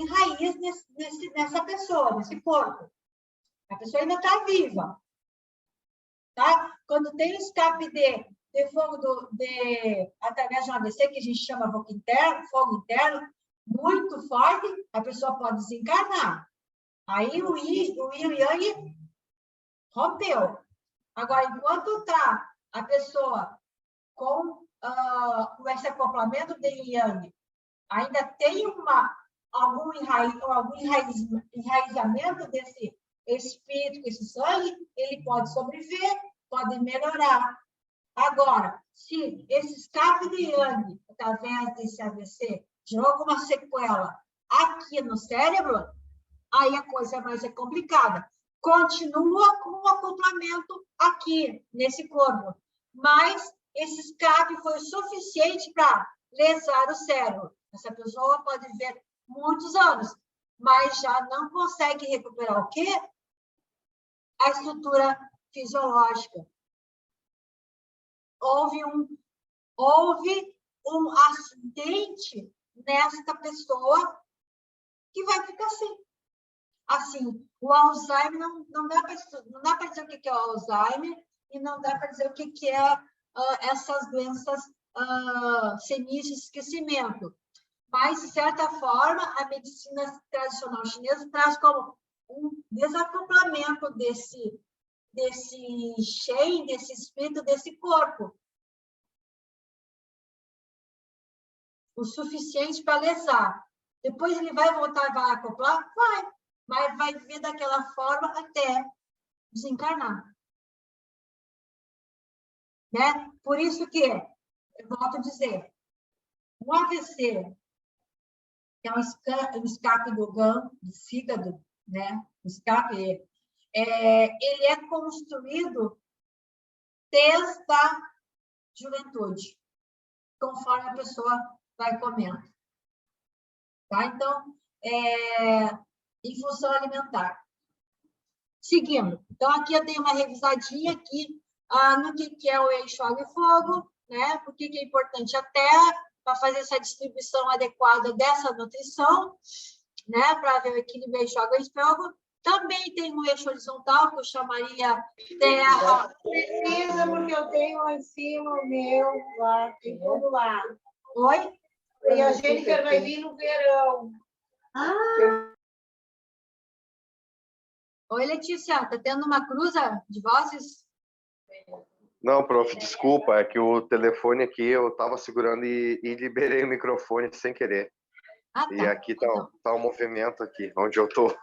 raiz nessa pessoa, nesse corpo. A pessoa ainda está viva. Tá? Quando tem o escape de fogo através de um AVC, que a gente chama fogo interno, muito forte, a pessoa pode desencarnar. Aí o Yin e o Yang rompeu. Agora, enquanto está a pessoa com esse acoplamento de Yang, ainda tem algum enraizamento desse espírito, desse sangue, ele pode sobreviver, pode melhorar. Agora, se esse escape de Yang, através desse AVC, gerou alguma sequela aqui no cérebro, aí a coisa vai ser complicada. Continua com o acoplamento aqui, nesse corpo, mas esse escape foi suficiente para lesar o cérebro. Essa pessoa pode viver muitos anos, mas já não consegue recuperar o quê? A estrutura fisiológica. Houve um acidente nesta pessoa que vai ficar assim. Assim, o Alzheimer, não dá para dizer o que é o Alzheimer e não dá para dizer o que é essas doenças senis de esquecimento. Mas, de certa forma, a medicina tradicional chinesa traz como um desacoplamento desse Shen, desse espírito, desse corpo. O suficiente para lesar. Depois ele vai voltar e vai acoplar? Vai. Mas vai viver daquela forma até desencarnar. Né? Por isso que, eu volto a dizer, o AVC, que é um escape do fígado, né? O escape, ele é construído desde a juventude, conforme a pessoa vai comendo. Tá? Então, em função alimentar. Seguindo. Então, aqui eu dei uma revisadinha aqui no que é o eixo água e fogo, né? Por que é importante a terra, para fazer essa distribuição adequada dessa nutrição, né? Para ver o equilíbrio eixo água e fogo. Também tem um eixo horizontal, que eu chamaria terra. Precisa, porque eu tenho lá em cima o meu, lá, tem tudo lá. Oi? E a Angélica vai vir no verão. Oi, Letícia, está tendo uma cruza de vozes? Não, prof, desculpa, é que o telefone aqui eu estava segurando e liberei o microfone sem querer. Ah, tá. E aqui tá um movimento aqui, onde eu estou.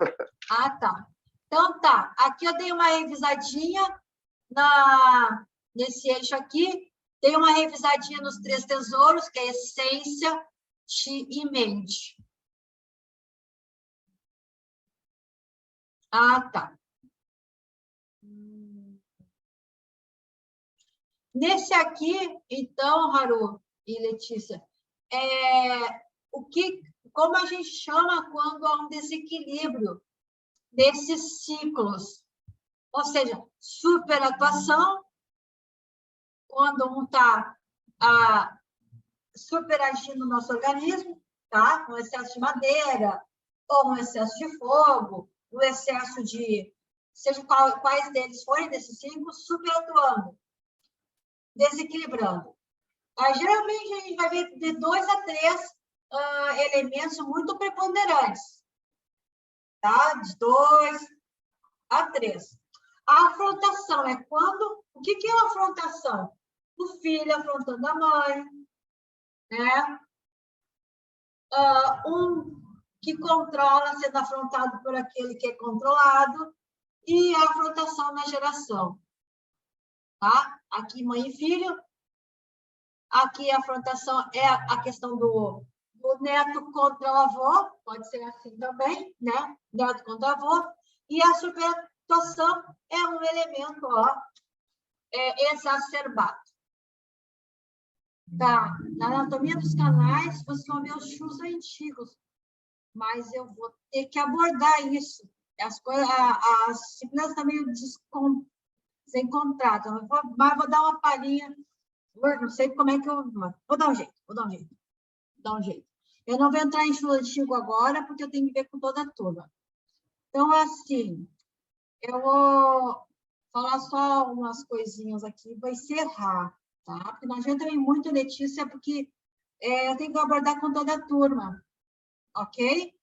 Ah, tá. Então, tá. Aqui eu dei uma revisadinha nesse eixo aqui. Dei uma revisadinha nos 3 tesouros, que é essência, chi e mente. Ah, tá. Nesse aqui, então, Haru e Letícia, como a gente chama quando há um desequilíbrio desses ciclos? Ou seja, superatuação, quando um está superagindo no nosso organismo, tá? Um excesso de madeira, ou um excesso de fogo, um excesso de, seja quais deles forem, desses 5, superatuando, desequilibrando. Geralmente, a gente vai ver de 2 a 3 elementos muito preponderantes, tá? De 2 a 3. A afrontação é quando... O que é a afrontação? O filho afrontando a mãe, né? Um que controla sendo afrontado por aquele que é controlado, e a afrontação na geração. Tá? Aqui, mãe e filho. Aqui, a afrontação é a questão do neto contra o avô, pode ser assim também, né? Neto contra o avô. E a superatuação é um elemento exacerbado. Tá? Na anatomia dos canais, vocês vão ver os chus antigos, mas eu vou ter que abordar isso. As disciplinas também desencontradas, mas vou dar uma palhinha, não sei como é que eu... Vou dar um jeito. Eu não vou entrar em chus antigo agora, porque eu tenho que ver com toda a turma. Então, assim, eu vou falar só umas coisinhas aqui, vou encerrar, tá? Porque não adianta ir muito, Letícia, porque eu tenho que abordar com toda a turma, ok?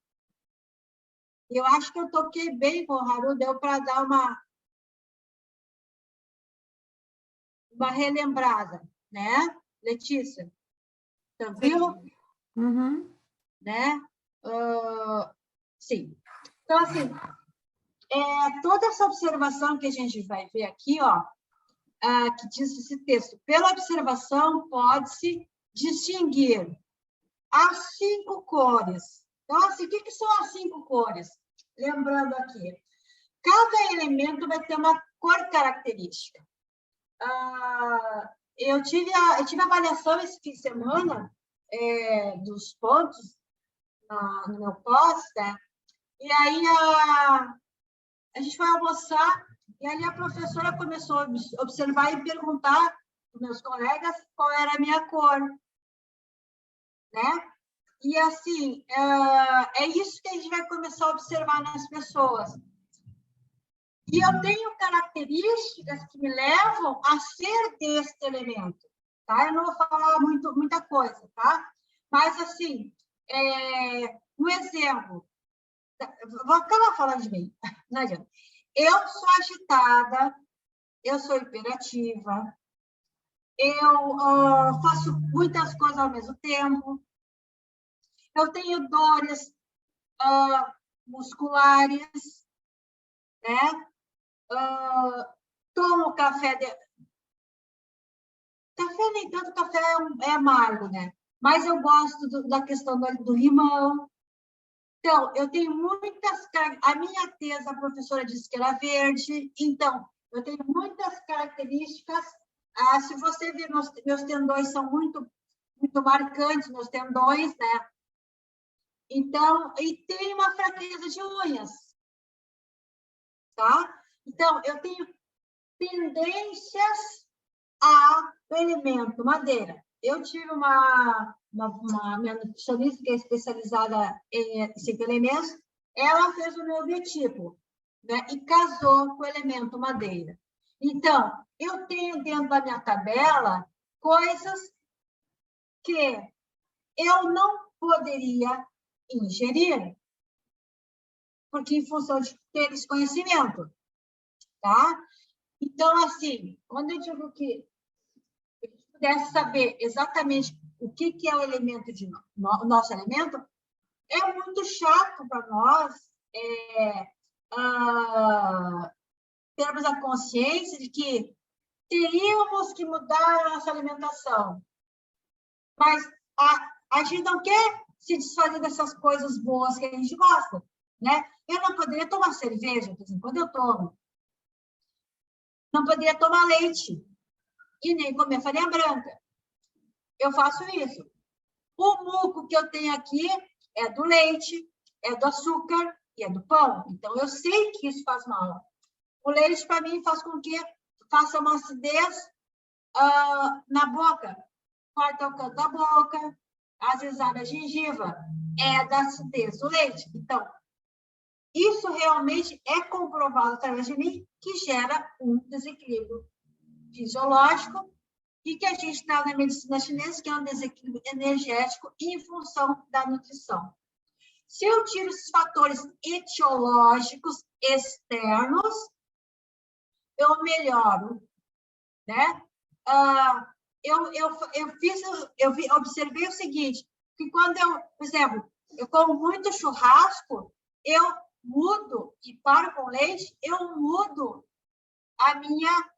Eu acho que eu toquei bem com o Haru, deu para dar uma relembrada, né, Letícia? Tranquilo? Uhum. Né? Sim. Então, assim, toda essa observação que a gente vai ver aqui, ó, que diz esse texto, pela observação pode-se distinguir as 5 cores. Então, assim, o que são as 5 cores? Lembrando aqui, cada elemento vai ter uma cor característica. Eu tive avaliação esse fim de semana dos pontos no meu pós, né? E aí a gente foi almoçar e ali a professora começou a observar e perguntar para os meus colegas qual era a minha cor, né? E, assim, é isso que a gente vai começar a observar nas pessoas. E eu tenho características que me levam a ser desse elemento, tá? Eu não vou falar muita coisa, tá? Mas, assim, um exemplo, vou acabar falando de mim, não adianta. Eu sou agitada, eu sou hiperativa, eu faço muitas coisas ao mesmo tempo, eu tenho dores musculares, né? Tomo café. Café, nem tanto, café é amargo, né? Mas eu gosto da questão do rimão. Então, eu tenho muitas... A minha tese, a professora disse que era verde. Então, eu tenho muitas características. Se você ver, meus tendões são muito, muito marcantes, meus tendões, né? Então, e tem uma fraqueza de unhas, tá? Então, eu tenho tendências ao elemento madeira. Eu tive uma minha nutricionista que é especializada em 5 elementos, ela fez o meu biotipo, né? E casou com o elemento madeira. Então, eu tenho dentro da minha tabela coisas que eu não poderia ingerir, porque em função de ter esse conhecimento, tá? Então, assim, quando eu digo que eu pudesse saber exatamente o que é o elemento o nosso elemento, é muito chato para nós termos a consciência de que teríamos que mudar a nossa alimentação. Mas a gente não quer se desfazer dessas coisas boas que a gente gosta, né? Eu não poderia tomar cerveja, por exemplo, quando eu tomo. Não poderia tomar leite e nem comer farinha branca. Eu faço isso. O muco que eu tenho aqui é do leite, é do açúcar e é do pão. Então, eu sei que isso faz mal. O leite, para mim, faz com que faça uma acidez na boca. Corta o canto da boca, às vezes abre a gengiva. É da acidez do leite. Então, isso realmente é comprovado através de mim que gera um desequilíbrio fisiológico e que a gente está na medicina chinesa, que é um desequilíbrio energético em função da nutrição. Se eu tiro esses fatores etiológicos externos, eu melhoro, né? Eu observei o seguinte, que quando por exemplo, eu como muito churrasco, eu mudo e paro com leite, eu mudo a minha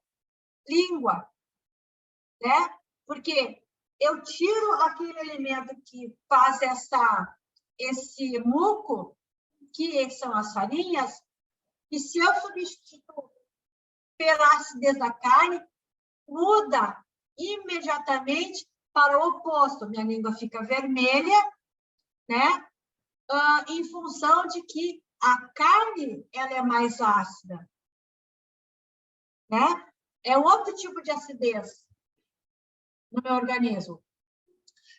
língua, né? Porque eu tiro aquele elemento que faz esse muco, que são as farinhas, e se eu substituo pela acidez da carne, muda imediatamente para o oposto. Minha língua fica vermelha, né? Em função de que a carne ela é mais ácida, né? É outro tipo de acidez no meu organismo.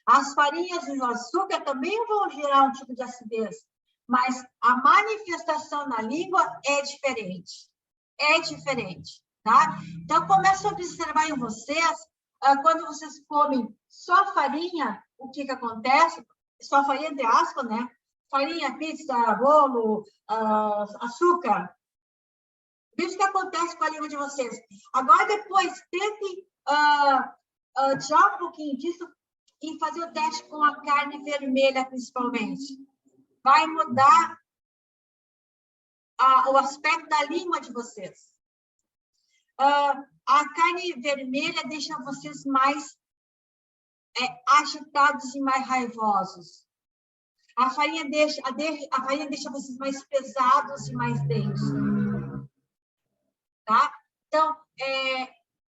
As farinhas e o açúcar também vão gerar um tipo de acidez, mas a manifestação na língua é diferente. É diferente, tá? Então, começa a observar em vocês, quando vocês comem só farinha, o que acontece? Só farinha, entre aspas, né? Farinha, pizza, bolo, açúcar. Veja o que acontece com a língua de vocês. Agora, depois, tentem tirar um pouquinho disso e fazer o teste com a carne vermelha, principalmente. vai mudar o aspecto da língua de vocês. A carne vermelha deixa vocês mais agitados e mais raivosos. A farinha deixa vocês mais pesados e mais densos. Tá? Então,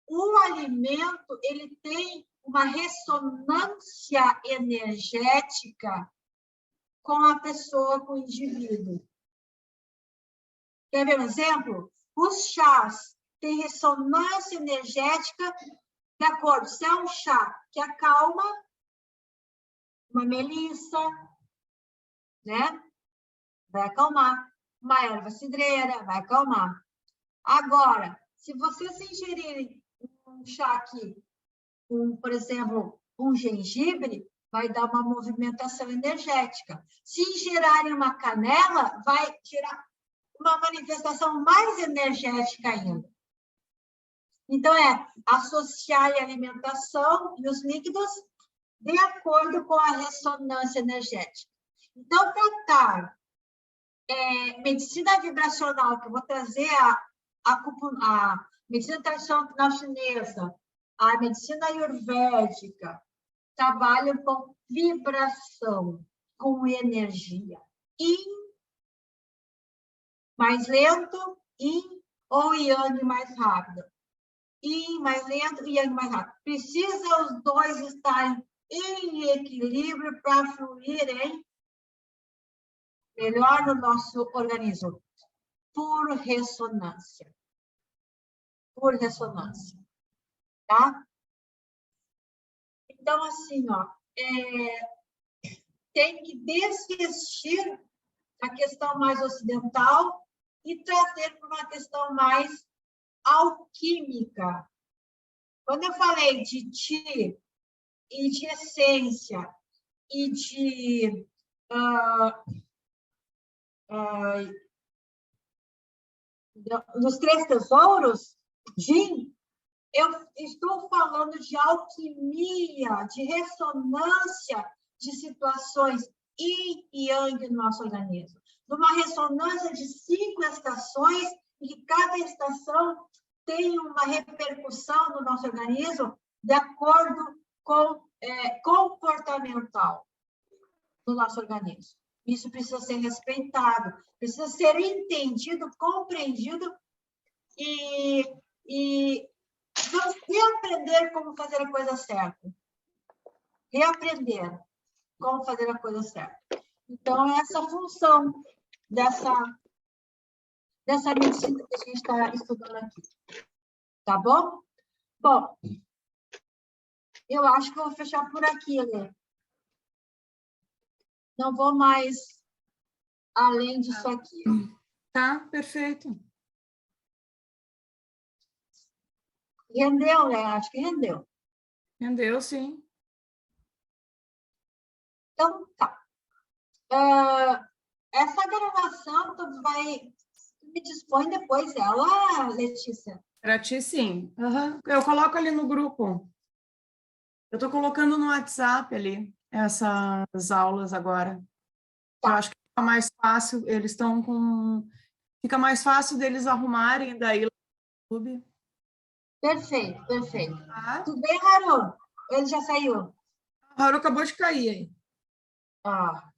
o alimento ele tem uma ressonância energética com a pessoa, com o indivíduo. Quer ver um exemplo? Os chás têm ressonância energética de acordo. Se é um chá que acalma, uma melissa, né? Vai acalmar. Uma erva cidreira vai acalmar. Agora, se vocês ingerirem um chá aqui, por exemplo, um gengibre, vai dar uma movimentação energética. Se ingerarem uma canela, vai gerar uma manifestação mais energética ainda. Então, associar a alimentação e os líquidos de acordo com a ressonância energética. Então, tratar medicina vibracional, que eu vou trazer a medicina tradicional chinesa, a medicina ayurvédica, trabalham com vibração, com energia. Yin, mais lento, yin ou yang mais rápido. Yin mais lento e yang mais rápido. Precisa os dois estarem em equilíbrio para fluírem melhor no nosso organismo. Por ressonância. Por ressonância. Tá? Então, assim, tem que desistir da questão mais ocidental e trazer para uma questão mais alquímica. Quando eu falei de Qi e de essência e de dos três tesouros, Jin, eu estou falando de alquimia, de ressonância de situações yin e yang no nosso organismo. Numa ressonância de 5 estações, em que cada estação tem uma repercussão no nosso organismo de acordo com comportamental do nosso organismo. Isso precisa ser respeitado, precisa ser entendido, compreendido e reaprender como fazer a coisa certa. Reaprender como fazer a coisa certa. Então, essa é a função dessa medicina que a gente está estudando aqui. Tá bom? Bom, eu acho que eu vou fechar por aqui, Lê. Não vou mais além disso aqui. Tá, perfeito. Rendeu, né? Acho que rendeu. Rendeu, sim. Então, tá. Essa gravação tu me dispõe depois dela, Letícia? Para ti, sim. Uhum. Eu coloco ali no grupo. Eu estou colocando no WhatsApp ali essas aulas agora. Tá. Eu acho que fica mais fácil, eles estão com... Fica mais fácil deles arrumarem daí lá no YouTube. Perfeito, perfeito. Tá? Tudo bem, Haru? Ele já saiu? O Haru acabou de cair aí.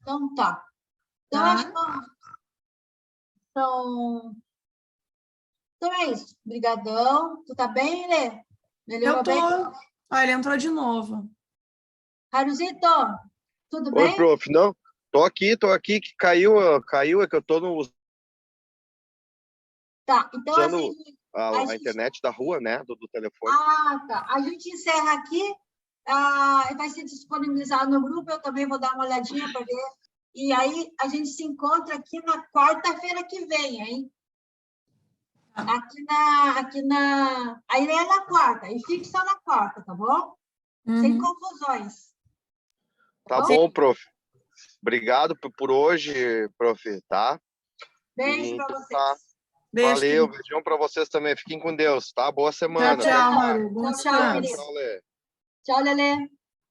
Então tá. Então, Tá. acho que então é isso. Obrigadão. Tu tá bem, Lê? Melhorou Eu tô... bem? Ele entrou de novo. Haruzito, tudo Oi, bem? prof. Não, tô aqui, que caiu, é que eu tô Tá, então usando assim... a internet da rua, né, do telefone. Tá. A gente encerra aqui. Vai ser disponibilizado no grupo, eu também vou dar uma olhadinha para ver. E aí a gente se encontra aqui na quarta-feira que vem, hein? Aí é na quarta, e fixa na quarta, tá bom? Sem confusões. Tá bom, prof. Obrigado por hoje, prof, tá? Beijo para vocês. Tá. Beijo, Valeu, querido. beijão para vocês também. Fiquem com Deus, tá? Boa semana. Tchau, Haru. Bom Tchau, descanso. Tchau, Lê. Tchau, Lelê.